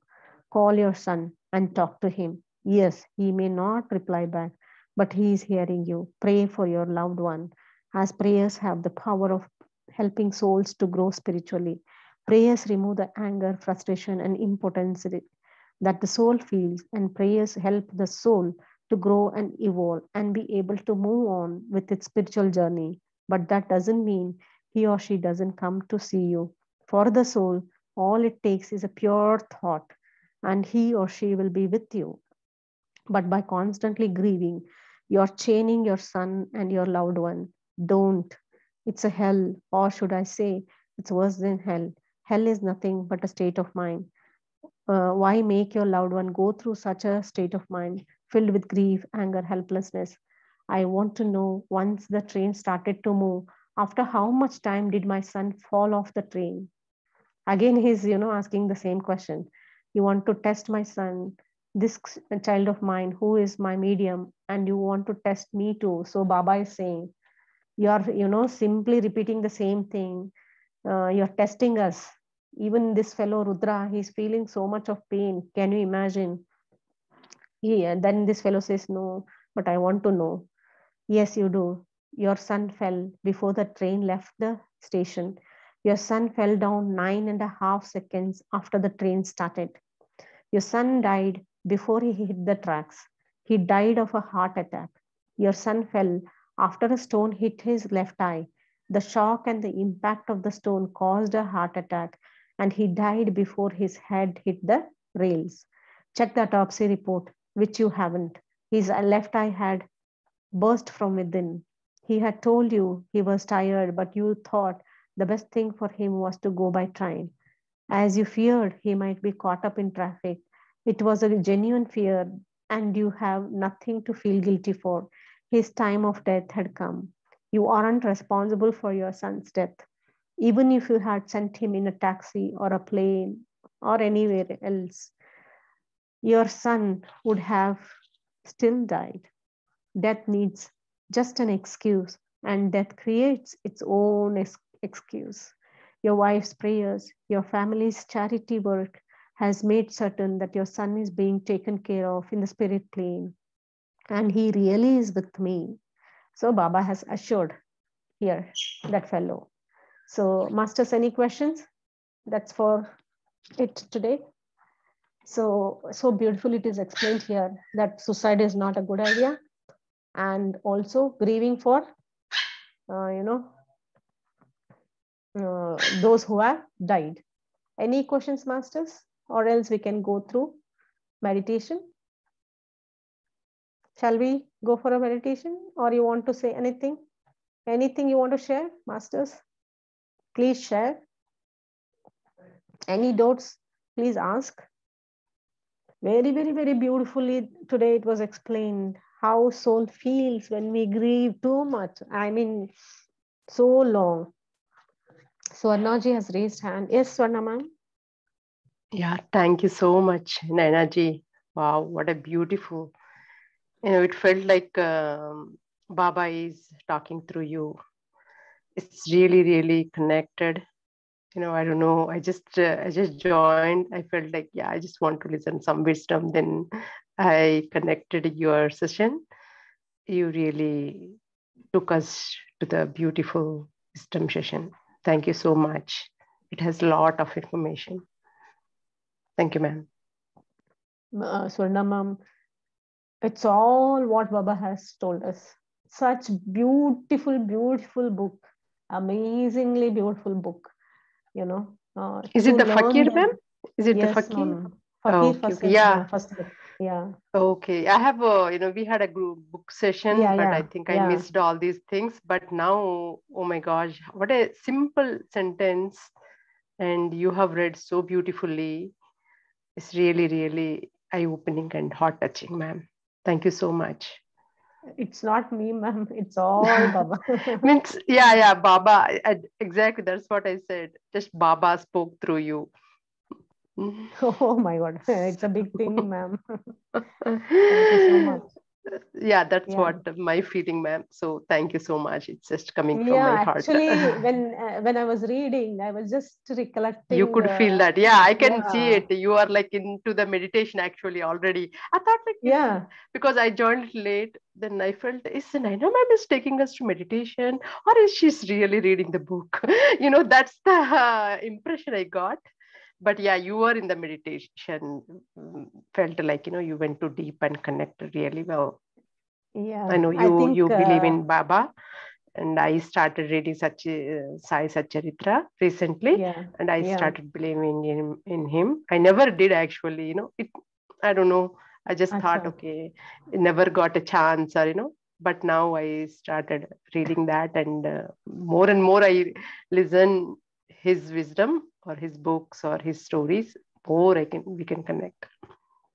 call your son and talk to him. Yes, he may not reply back, but he is hearing you. Pray for your loved one, as prayers have the power of helping souls to grow spiritually. Prayers remove the anger, frustration, and impotence that the soul feels, and prayers help the soul to grow and evolve and be able to move on with its spiritual journey. But that doesn't mean he or she doesn't come to see you. For the soul, all it takes is a pure thought, and he or she will be with you. But by constantly grieving, you're chaining your son and your loved one. Don't. It's a hell, or should I say, it's worse than hell. Hell is nothing but a state of mind. Why make your loved one go through such a state of mind filled with grief, anger, helplessness? I want to know, once the train started to move, after how much time did my son fall off the train? Again, he's asking the same question. You want to test my son, this child of mine who is my medium, and you want to test me too. So Baba is saying, you are simply repeating the same thing. You're testing us. Even this fellow Rudra, he's feeling so much of pain. Can you imagine? Then this fellow says, no, but I want to know. Yes, you do. Your son fell before the train left the station. Your son fell down 9.5 seconds after the train started. Your son died before he hit the tracks. He died of a heart attack. Your son fell after a stone hit his left eye. The shock and the impact of the stone caused a heart attack, and he died before his head hit the rails. Check the autopsy report, which you haven't. His left eye had burst from within. He had told you he was tired, but you thought the best thing for him was to go by train. As you feared he might be caught up in traffic, it was a genuine fear, and you have nothing to feel guilty for. His time of death had come. You aren't responsible for your son's death. Even if you had sent him in a taxi or a plane or anywhere else, your son would have still died. Death needs just an excuse, and death creates its own excuse. Your wife's prayers, your family's charity work has made certain that your son is being taken care of in the spirit plane, and he really is with me. So Baba has assured here that fellow. So, masters, any questions? That's for it today. So beautiful it is explained here that suicide is not a good idea, and also grieving for those who have died. Any questions, masters? Or else we can go through meditation. Shall we go for a meditation, or you want to say anything? Anything you want to share, masters? Please share. Any doubts, please ask. Very, very, very beautifully today it was explained how soul feels when we grieve too much. I mean, so long. Swarna ji has raised hand. Yes, Swarna ma'am. Yeah, thank you so much, Naina ji. Wow, what a beautiful. It felt like Baba is talking through you. It's really, really connected. I don't know. I just joined. I felt like, yeah, I just want to listen some wisdom. Then I connected your session. You really took us to the beautiful wisdom session. Thank you so much. It has a lot of information. Thank you, ma'am. Swarna ma'am, it's all what Baba has told us. Such beautiful, beautiful book. Amazingly beautiful book. Is To it the learn Fakir, ma'am? them. Is it the Yes, Fakir? ma'am. Oh, Fakir okay, first, okay. Yeah. first book. Yeah. Okay. I have, we had a group book session, Yeah, but I yeah, think I yeah. missed all these things. But now, oh my gosh, what a simple sentence. And you have read so beautifully. It's really, really eye-opening and heart-touching, ma'am. Thank you so much. It's not me, ma'am. It's all Baba. Means, yeah, Baba. Exactly, that's what I said. Just Baba spoke through you. Oh my God. It's a big thing, ma'am. Thank you so much. Yeah, that's Yeah. what my feeling, ma'am. So thank you so much. It's just coming from Yeah, my heart. actually, when I was reading, I was just You recollecting. could feel that. Yeah, I can see Yeah, it. You are like into the meditation actually already. I thought like it's yeah, because I joined it late. Then I felt, is Naina ma'am is taking us to meditation, or is she's really reading the book? That's the impression I got. But yeah, you were in the meditation. Felt like you went too deep and connected really well. I yeah. know I think, you believe in Baba, and I started reading Sai Satcharitra recently, yeah, and I yeah. started believing in him. I never did actually, I don't know. I just thought, Acha. okay, never got a chance, or But now I started reading that, and and more I listen his wisdom or his books or his stories. More we can connect.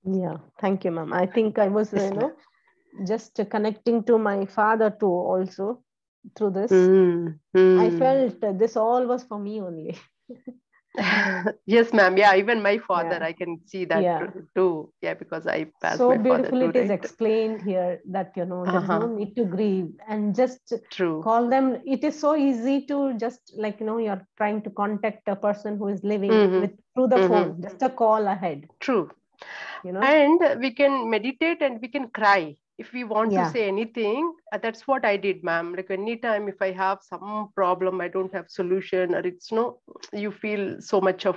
Yeah. Thank you, ma'am. I think I was, Yes, ma'am. just connecting to my father too, also through this. Mm, I mm. felt this all was for me only. Yes, ma'am. Yeah, even my father, Yeah, I can see that yeah. too. Yeah, because I passed So my father beautiful too, it is right? explained here that there is no Uh-huh. need to grieve and just True. call them. It is so easy to just like you're trying to contact a person who is living Mm-hmm. with through the Mm-hmm. phone, just a call ahead. True. you know And we can meditate and we can cry if we want to yeah, say anything. That's what I did, ma'am. Like anytime if I have some problem, I don't have solution, or it's no, you feel so much of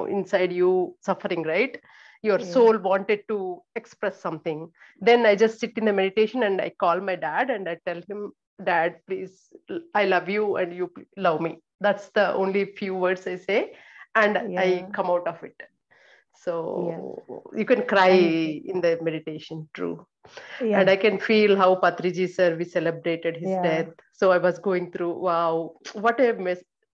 inside you suffering, right? Your yeah, soul wanted to express something. Then I just sit in the meditation and I call my dad and I tell him, Dad, please, I love you and you love me. That's the only few words I say, and I yeah, come out of it. yeah. So you can cry Thank you. in the meditation, true. And Yeah, I can feel how Patriji sir, we celebrated his yeah, death. So I was going through, wow, what a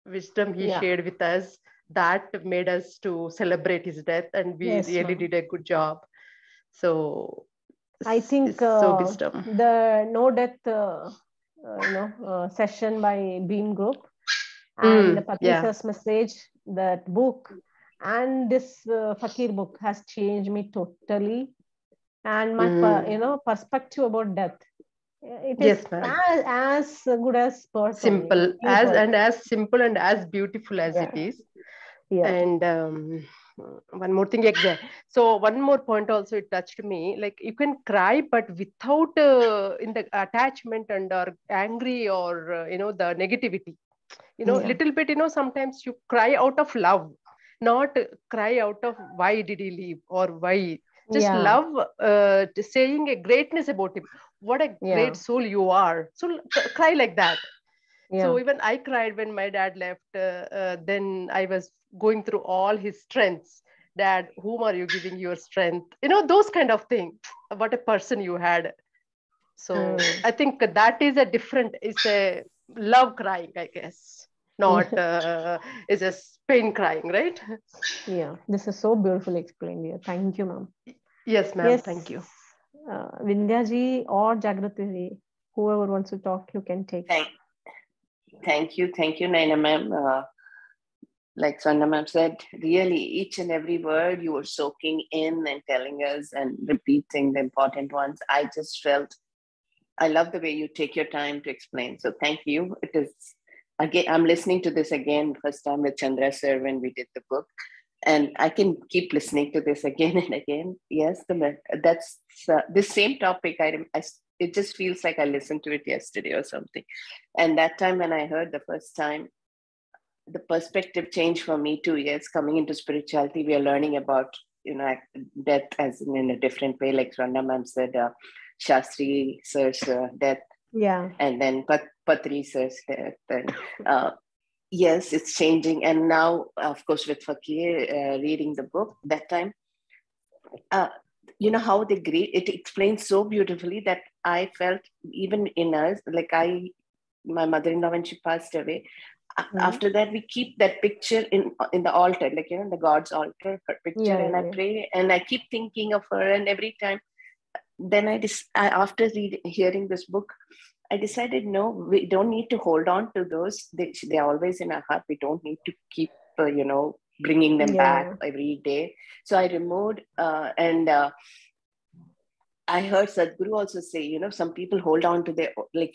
wisdom he yeah. shared with us that made us to celebrate his death. And we Yes, really ma'am. did a good job. So I think it's so wisdom. the no death session by Beam Group and Yeah. Patrice's message, that book, and this Fakir book has changed me totally, and my Mm. perspective about death. It is Yes, ma'am. as good as birth only, Simple new birth. as simple and as beautiful as it Yeah, is. yeah, And one more thing, exact. So one more point also it touched me. Like you can cry, but without in the attachment and or angry or the negativity. yeah, Little bit. Sometimes you cry out of love, not cry out of why did he leave or why. Just yeah, love, saying a greatness about him. What a great yeah, soul you are. So cry like that. yeah, So even I cried when my dad left. Then I was going through all his strengths. Dad, whom are you giving your strength? Those kind of things. What a person you had. So mm. I think that is a different, is a love crying, I guess. Not Yeah, is a pain crying, right? yeah. This is so beautifully explained here. Thank you, ma'am. Yes, ma'am. Yes, Thank you. Vindhya ji or Jagrati ji, whoever wants to talk, you can take. Thank you, Naina ma'am. like Swarna ma'am said, really each and every word you were soaking in and telling us and repeating the important ones. I just felt, I love the way you take your time to explain. So thank you. It is, again, I'm listening to this again, first time with Chandra sir when we did the book. And I can keep listening to this again and again. Yes, that's this same topic. It just feels like I listened to it yesterday or something. And that time when I heard the first time, the perspective changed for me too. Yes, coming into spirituality, we are learning about, death as in a different way. Like Rana ma'am said, Shastri sir's death, Yeah. and then Patri sir's death, and yes, it's changing. And now, of course, with Fakir reading the book that time, how they greet it explains so beautifully that I felt even in us, like my mother-in-law, when she passed away, after that we keep that picture in the altar, like the God's altar, her picture, and I pray and I keep thinking of her, and every time. Then after hearing this book, I decided, no, we don't need to hold on to those. They're always in our heart. We don't need to keep, bringing them back every day. So I removed, and I heard Sadhguru also say, some people hold on to their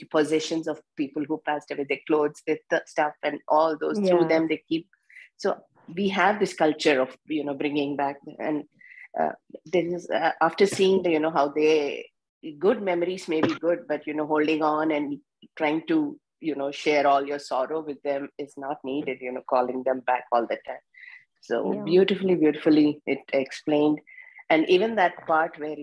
possessions of people who passed away, their clothes, their stuff, and all those. Through them they keep. So we have this culture of bringing back, and there is after seeing the how they good memories may be good, but holding on and trying to share all your sorrow with them is not needed. Calling them back all the time. So beautifully it explained. And even that part where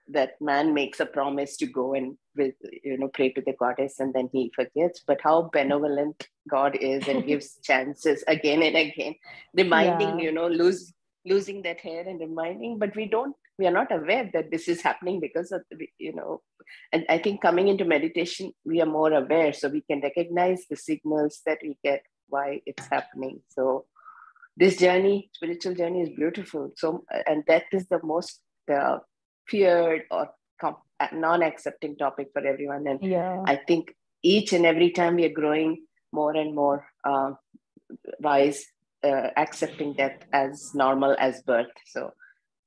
that man makes a promise to go and pray to the goddess, and then he forgets, but how benevolent God is and gives chances again and again, reminding losing that hair and reminding, but we are not aware that this is happening because of and I think coming into meditation we are more aware, so we can recognize the signals that we get, why it's happening. So this spiritual journey is beautiful. So, and that is the most feared or non-accepting topic for everyone. And I think each and every time we are growing more and more wise, accepting death as normal as birth. So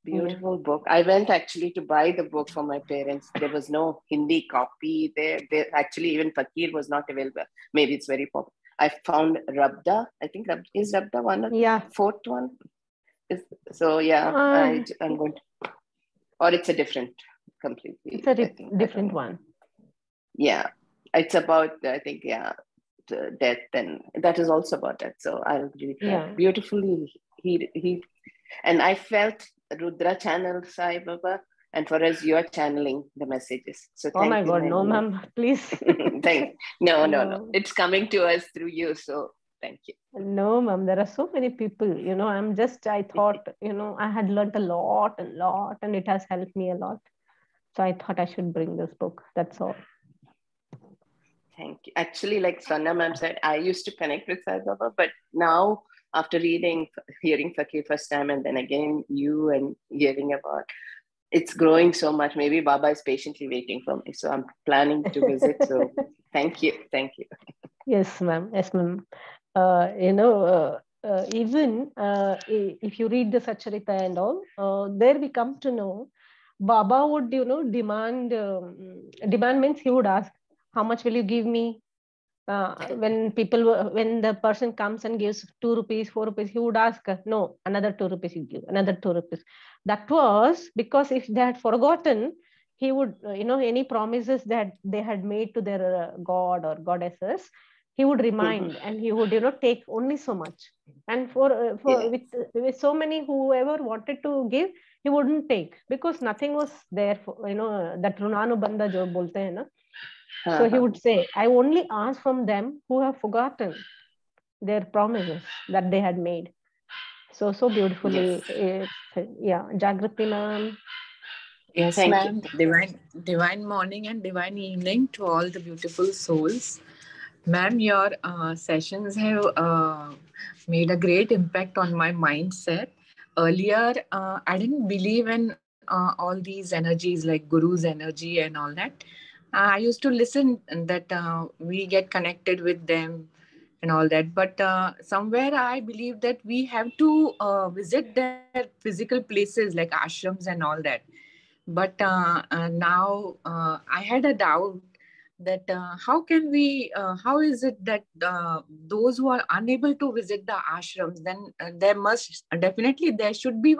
beautiful book. I went actually to buy the book for my parents. There was no Hindi copy there. Actually, even Fakir was not available. Maybe it's very popular. I found Rabda. I think is Rabda one of the fourth one? So yeah, I'm going to, or it's a different completely. It's a different one. Yeah, it's about, I think, death, and that is also about that. So I'll read that. Beautifully. He and I felt Rudra channel Sai Baba, and for us you are channeling the messages. So thank my God, no ma'am, please. No, it's coming to us through you, so thank you. No ma'am, there are so many people, I thought, I had learned a lot, and it has helped me a lot. So I thought I should bring this book. That's all. Thank you. Actually, like Swarna ma'am said, I used to connect with Sai Baba, but now after hearing Fakir first time, and then again you, and hearing about, it's growing so much. Maybe Baba is patiently waiting for me. So I'm planning to visit. So thank you. Yes, ma'am. Even if you read the Sacharita and all, there we come to know Baba would, demand means he would ask, how much will you give me? When the person comes and gives 2 rupees, 4 rupees, he would ask, no, another 2 rupees you give, another 2 rupees. That was because if they had forgotten, he would, any promises that they had made to their god or goddesses, he would remind, and he would, take only so much. And with so many, whoever wanted to give, he wouldn't take, because nothing was there for, that runanubandha jo bolte hai na. So he would say, I only ask from them who have forgotten their promises that they had made. So beautifully. Jagrati ma'am. Yes, ma'am. Divine morning and divine evening to all the beautiful souls. Ma'am, your sessions have made a great impact on my mindset. Earlier, I didn't believe in all these energies like Guru's energy and all that. I used to listen that we get connected with them and all that. But somewhere I believe that we have to visit their physical places like ashrams and all that. But now I had a doubt that how is it that those who are unable to visit the ashrams, then there must definitely there should be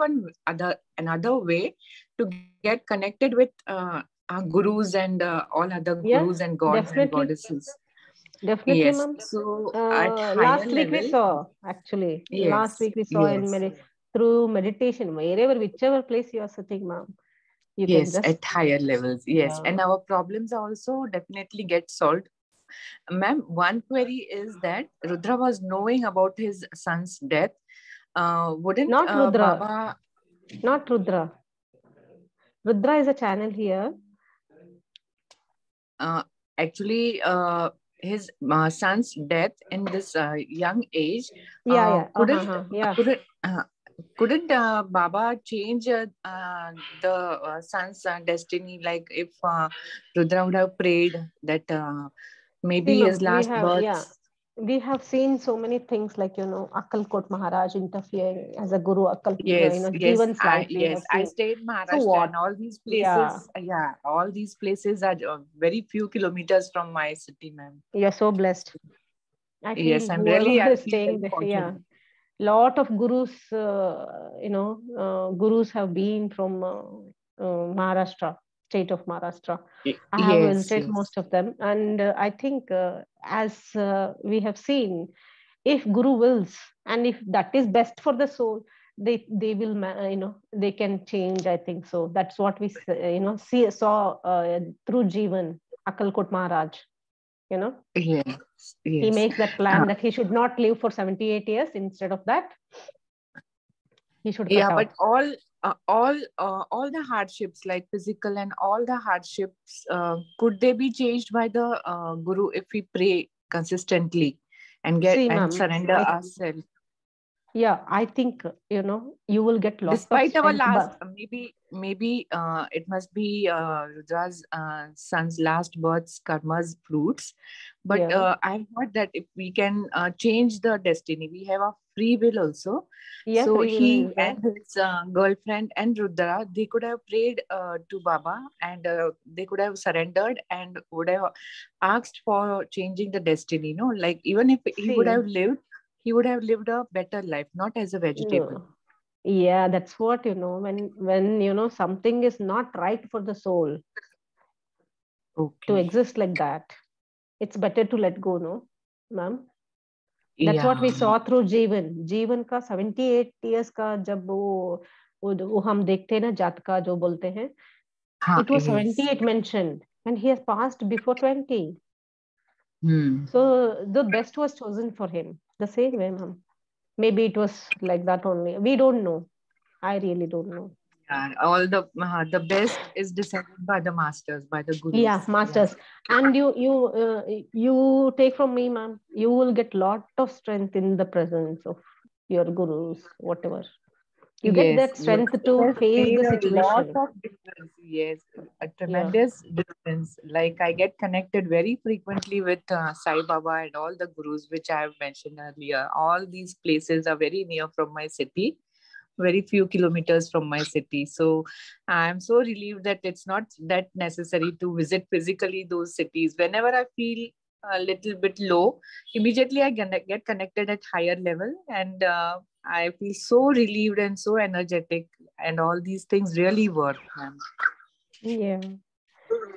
another way to get connected with our gurus and all other Yeah, gurus and gods and definitely. goddesses. Definitely, Yes. ma'am. So at higher Last week we level, saw, actually, last yes, week we saw in yes, through meditation, wherever, whichever place you are sitting, ma'am, you can yes, just, at higher levels, yes. yeah. And our problems also definitely get solved. Ma'am, one query is that Rudra was knowing about his son's death. Wouldn't Not Rudra, Baba not Rudra. Rudra is a channel here. uh, actually his son's death in this young age Yeah, yeah. Yeah. couldn't couldn't Baba change the son's destiny, like if Rudra would have prayed that See, maybe his ma'am, last yeah, words. we have seen so many things like, Akkalkot Maharaj interfering as a guru, Yes, yes, Jivan's life we have I seen. stayed in So Maharashtra, what? and all these Yeah, places, yeah, all these places are very few kilometers from my city, ma'am. you're so blessed. I feel Yes, I whoever is feel staying very there, yeah. fortunate. Lot of gurus, gurus have been from Maharashtra, state of Maharashtra. I have Yes, visited yes, most of them, and I think as we have seen, if Guru wills, and if that is best for the soul, they will, they can change. I think so. That's what we saw through Jivan Akalkot Maharaj. You know, yes, he yes. makes that plan that he should not live for 78 years. Instead of that, he should cut Yeah, but off. all the hardships, like physical and all the hardships, could they be changed by the guru if we pray consistently and get See, and ma'am, surrender ourselves? yeah, I think you will get lot of Despite our strength, last, but maybe it must be Rudra's son's last birth's karma's fruits. But yeah, I've heard that if we can change the destiny, we have a free will also. yeah, So free will he is there. and his girlfriend and Rudra, they could have prayed to Baba, and they could have surrendered and would have asked for changing the destiny. No, like even if he would See, have lived, he would have lived a better life, not as a vegetable. no, yeah, that's what, when something is not right for the soul to Okay. exist like that, it's better to let go, no, ma'am. That's what we Yeah. saw through जीवन का 78 years का जब वो हम देखते हैं ना जात का जो बोलते हैं, it was Yes. 78 mentioned and he has passed before 20. Hmm. So the best was chosen for him. The same way, ma'am. Maybe it was like that only. We don't know. I really don't know. Yeah. All the best is decided by the masters, by the Yeah, gurus. Yeah. masters. And you take from me, ma'am. You will get lot of strength in the presence of your gurus, whatever. You get Yes, that yes. strength It to has face made the a lot situation. of difference. Yes, a Yeah. tremendous difference. Like I get connected very frequently with Sai Baba and all the gurus, which I have mentioned earlier. All these places are very near from my city, very few kilometers from my city. So I'm so relieved that it's not that necessary to visit physically those cities. Whenever I feel a little bit low, immediately I get connected at higher level, and I feel so relieved and so energetic, and all these things really work, ma'am. Yeah.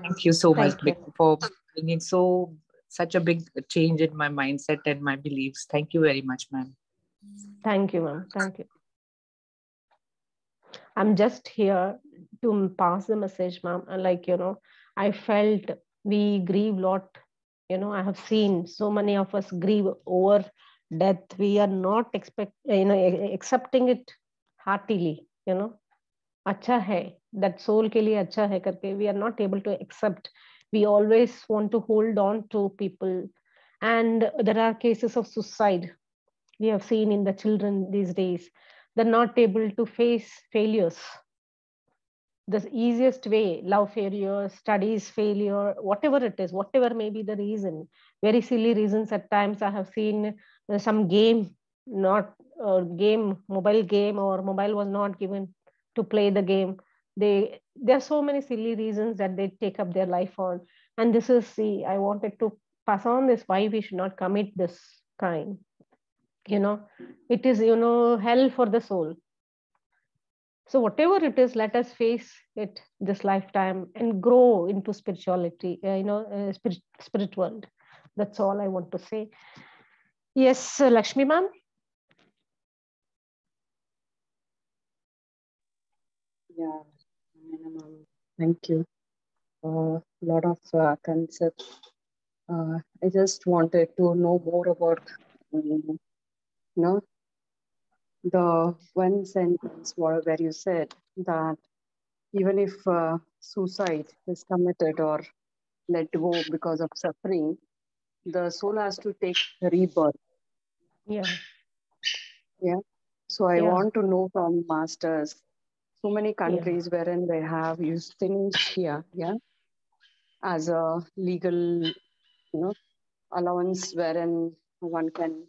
Thank you so much Thank you. for bringing such a big change in my mindset and my beliefs. Thank you very much, ma'am. Thank you, ma'am. Thank you. I'm just here to pass the message, ma'am. And I felt we grieve lot. I have seen so many of us grieve over death. We are not accepting it heartily. अच्छा है, that soul के लिए अच्छा है करके we are not able to accept. We always want to hold on to people, and there are cases of suicide we have seen in the children these days. They're not able to face failures. the easiest way, love failure, studies failure, whatever it is, whatever may be the reason, very silly reasons at times. I have seen some game, not mobile game, or mobile was not given to play the game. There are so many silly reasons that they take up their life on. And this is, see, I wanted to pass on this, why we should not commit this crime. It is, hell for the soul. So whatever it is, let us face it this lifetime and grow into spirituality, spirit world. That's all I want to say. Yes, Lakshmi ma'am. Yeah, thank you. Lot of concepts. I just wanted to know more about, the one sentence where you said that even if suicide is committed or let go because of suffering, the soul has to take rebirth. Yeah. Yeah. So I Yeah. want to know from masters, so many countries Yeah. wherein they have euthanasia, yeah, as a legal, allowance wherein one can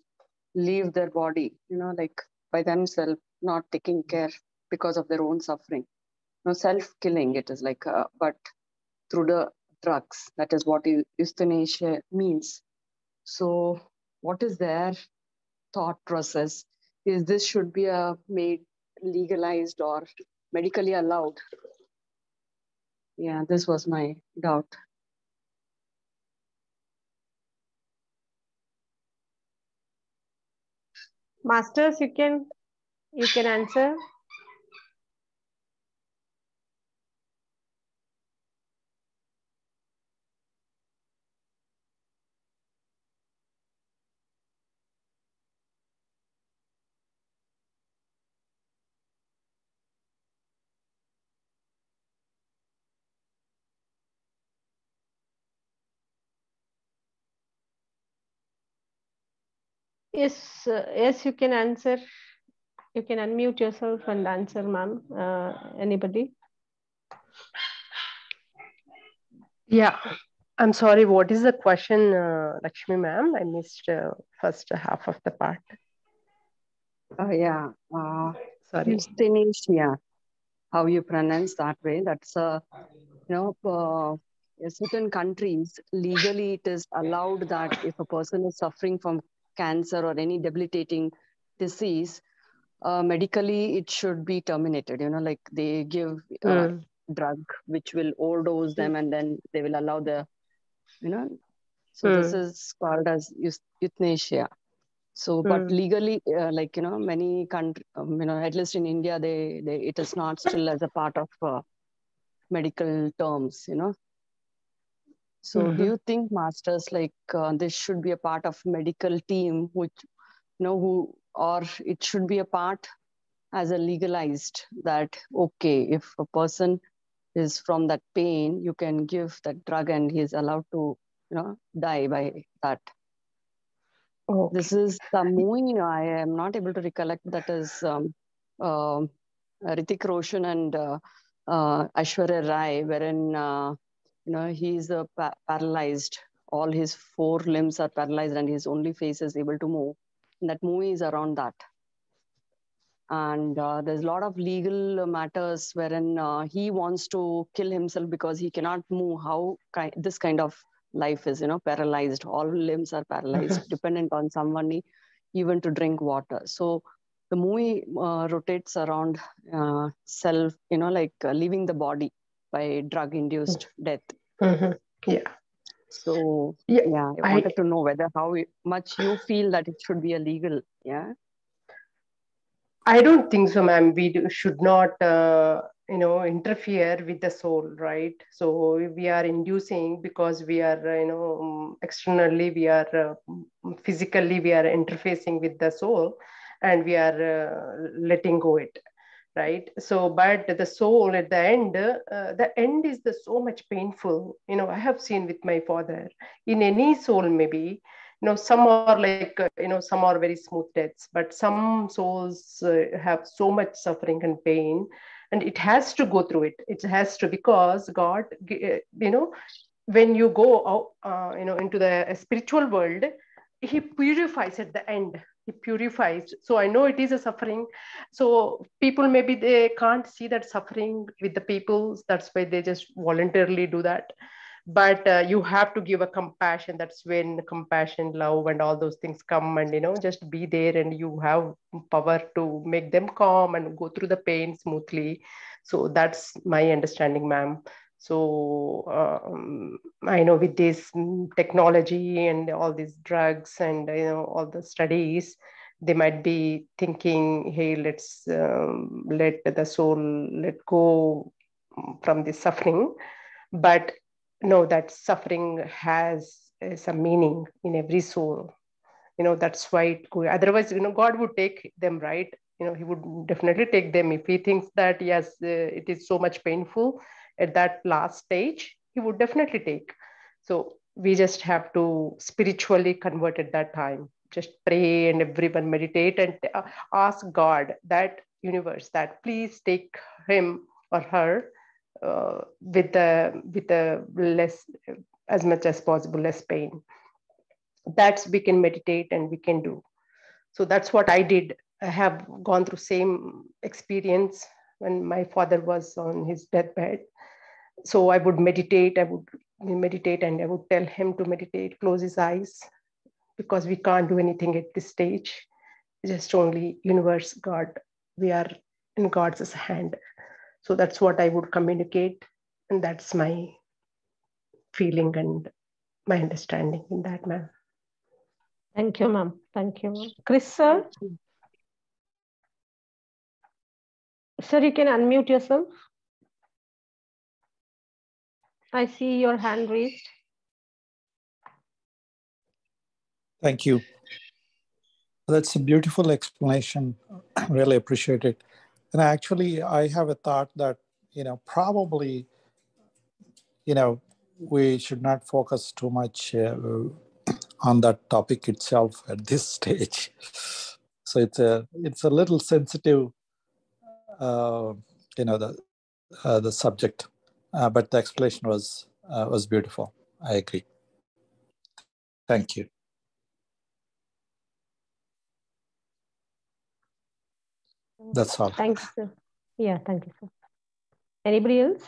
leave their body, like by themselves, not taking care because of their own suffering. No self-killing, it is like, but through the drugs. That is what euthanasia means. So, what is their thought process? Is this should be made legalized or medically allowed? Yeah, this was my doubt. Masters, you can answer. Yes, you can answer. You can unmute yourself and answer, ma'am. Anybody? Yeah, I'm sorry. What is the question, Lakshmi ma'am? I missed first half of the part. Yeah. Sorry. Euthanasia, how you pronounce that way? That's certain countries legally it is allowed that if a person is suffering from cancer or any debilitating disease, medically it should be terminated. Like they give a drug which will overdose them, and then they will allow the, so this is called as euthanasia. So, but legally, many countries, at least in India, it is not still as a part of medical terms. So, do you think, masters, like this should be a part of medical team, which who, or it should be a part as a legalized that okay, if a person is from that pain, you can give that drug and he is allowed to die by that. Okay. This is the movie. I am not able to recollect. That is Hrithik Roshan and Aishwarya Rai, wherein he is paralyzed. All his four limbs are paralyzed, and his only face is able to move. And that movie is around that. And there's a lot of legal matters wherein he wants to kill himself because he cannot move. How this kind of life is, paralyzed. All limbs are paralyzed, dependent on someone, even to drink water. So the movie rotates around self, leaving the body by drug-induced death. Yeah. So yeah, I wanted to know whether how much you feel that it should be illegal. Yeah. I don't think so, ma'am. We should not, interfere with the soul, right? So we are inducing because we are, externally we are physically we are interfacing with the soul, and we are letting go it, right? So, but the soul at the end is so much painful. I have seen with my father. In any soul, maybe some are like some are very smooth deaths, but some souls have so much suffering and pain, and it has to go through it. It has to, because God, when you go out, into the spiritual world, he purifies at the end. He purifies. So I know it is a suffering. So people, maybe they can't see that suffering with the people. That's why they just voluntarily do that. But you have to give a compassion. That's when compassion, love, and all those things come, and just be there, and you have power to make them calm and go through the pain smoothly. So that's my understanding, ma'am. So I know with this technology and all these drugs and all the studies, they might be thinking, hey, let's let the soul let go from the suffering. But no, that suffering has some meaning in every soul. That's why otherwise, God would take them, right? He would definitely take them. If he thinks that, yes, it is so much painful at that last stage, he would definitely take. So we just have to spiritually convert at that time. Just pray and everyone meditate and ask God, that universe, that please take him or her with the less, as much as possible, less pain. That's we can meditate and we can do. So that's what I did. I have gone through same experience when my father was on his deathbed. So I would meditate and I would tell him to meditate, close his eyes, because we can't do anything at this stage. Just only universe, God, we are in God's hand. So that's what I would communicate, and that's my feeling and my understanding in that, ma'am. Thank you, ma'am. Thank you, ma'am. Chris, sir? Sir, you can unmute yourself. I see your hand raised. Thank you. That's a beautiful explanation. Really appreciate it. And actually, I have a thought that, probably, we should not focus too much on that topic itself at this stage. So it's a little sensitive, the subject, but the explanation was beautiful. I agree. Thank you. That's all. Thanks, sir. Yeah, thank you, sir. Anybody else?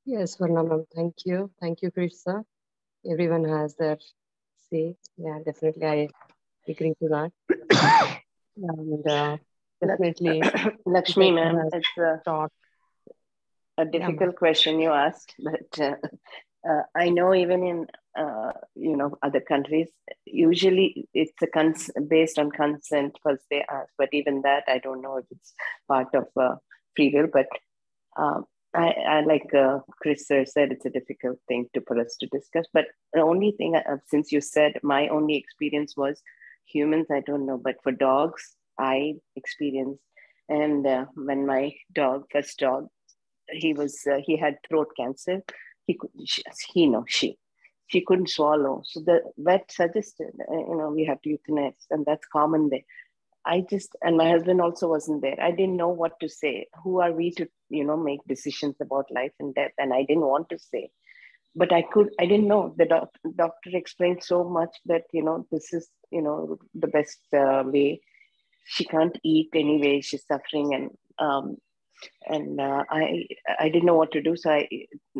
Yes, Varna ma'am, thank you. Thank you, Krishna. Everyone has their say. Yeah, definitely, I agree to that. And definitely, Lakshmi ma'am, it's a difficult question you asked, but I know even in other countries, usually it's based on consent first they ask, but even that I don't know if it's part of free will. But I like Chris sir said, it's a difficult thing for us to discuss. But the only thing, since you said, my only experience was humans, I don't know, but for dogs, I experienced. And when my first dog, he had throat cancer. She couldn't swallow. So the vet suggested, we have to euthanize, and that's common there. And my husband also wasn't there. I didn't know what to say. Who are we to, make decisions about life and death? And I didn't want to say, but I didn't know. The doctor explained so much that, this is, the best way. She can't eat anyway. She's suffering. And I didn't know what to do. So I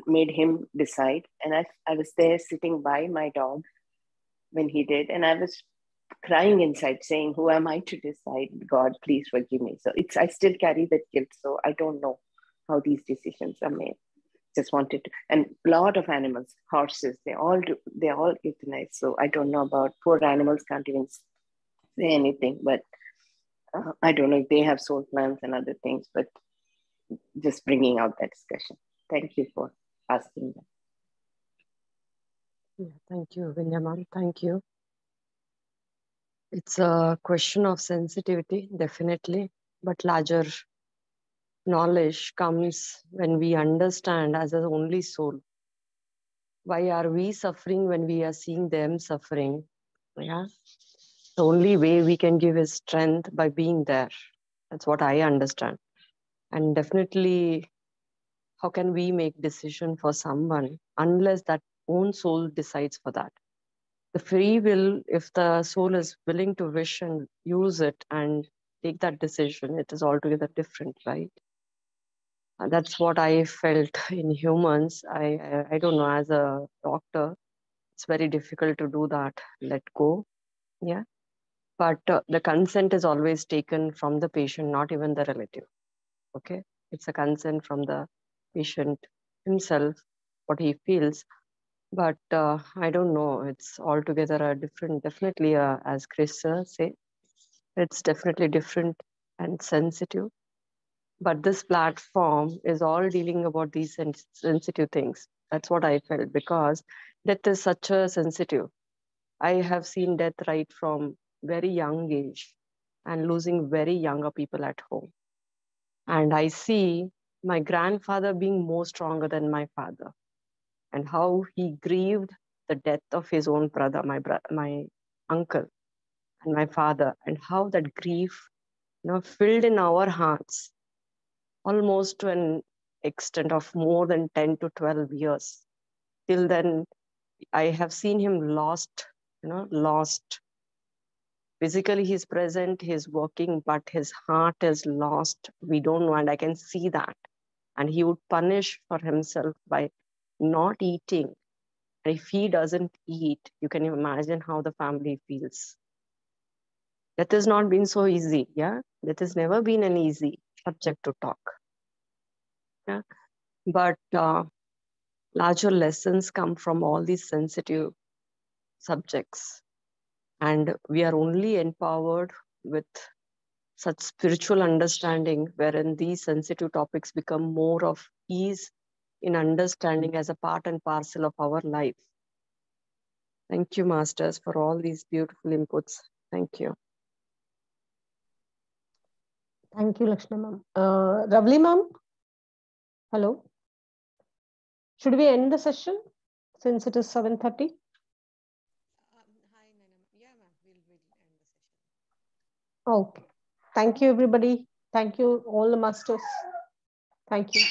made him decide. And I was there sitting by my dog when he did. And I was crying inside saying, who am I to decide? God, please forgive me. So I still carry that guilt. So I don't know how these decisions are made. Just wanted to, and a lot of animals, horses, they all euthanize. So I don't know about poor animals, can't even say anything, but I don't know if they have soul plans and other things, but just bringing out that discussion. Thank you for asking that. Yeah, thank you, Vinyaman. Thank you. It's a question of sensitivity, definitely, but larger knowledge comes when we understand as an only soul. Why are we suffering when we are seeing them suffering? Yeah. The only way we can give is strength by being there. That's what I understand. And definitely, how can we make decision for someone unless that own soul decides for that? The free will, if the soul is willing to wish and use it and take that decision, it is altogether different, right? That's what I felt in humans. I don't know, as a doctor, it's very difficult to do that, let go. Yeah. But the consent is always taken from the patient, not even the relative. Okay. It's a consent from the patient himself, what he feels. But I don't know. It's altogether a different, definitely, as Chris say, it's definitely different and sensitive. But this platform is all dealing about these sensitive things. That's what I felt, because death is such a sensitive. I have seen death right from very young age and losing very younger people at home. And I see my grandfather being more stronger than my father, and how he grieved the death of his own brother, my uncle, and my father, and how that grief, filled in our hearts almost to an extent of more than 10 to 12 years. Till then, I have seen him lost. Physically, he's present, he's working, but his heart is lost. We don't know, and I can see that. And he would punish for himself by not eating. And if he doesn't eat, you can imagine how the family feels. That has not been so easy, yeah? That has never been an easy subject to talk. Yeah? But larger lessons come from all these sensitive subjects. And we are only empowered with such spiritual understanding, wherein these sensitive topics become more of ease in understanding as a part and parcel of our life. Thank you, Masters, for all these beautiful inputs. Thank you. Thank you, Lakshmi ma'am. Ravli ma'am, hello. Should we end the session since it is 7:30? Hi, Nanam. Yeah, ma'am. We'll end the session. Okay. Thank you, everybody. Thank you, all the masters. Thank you.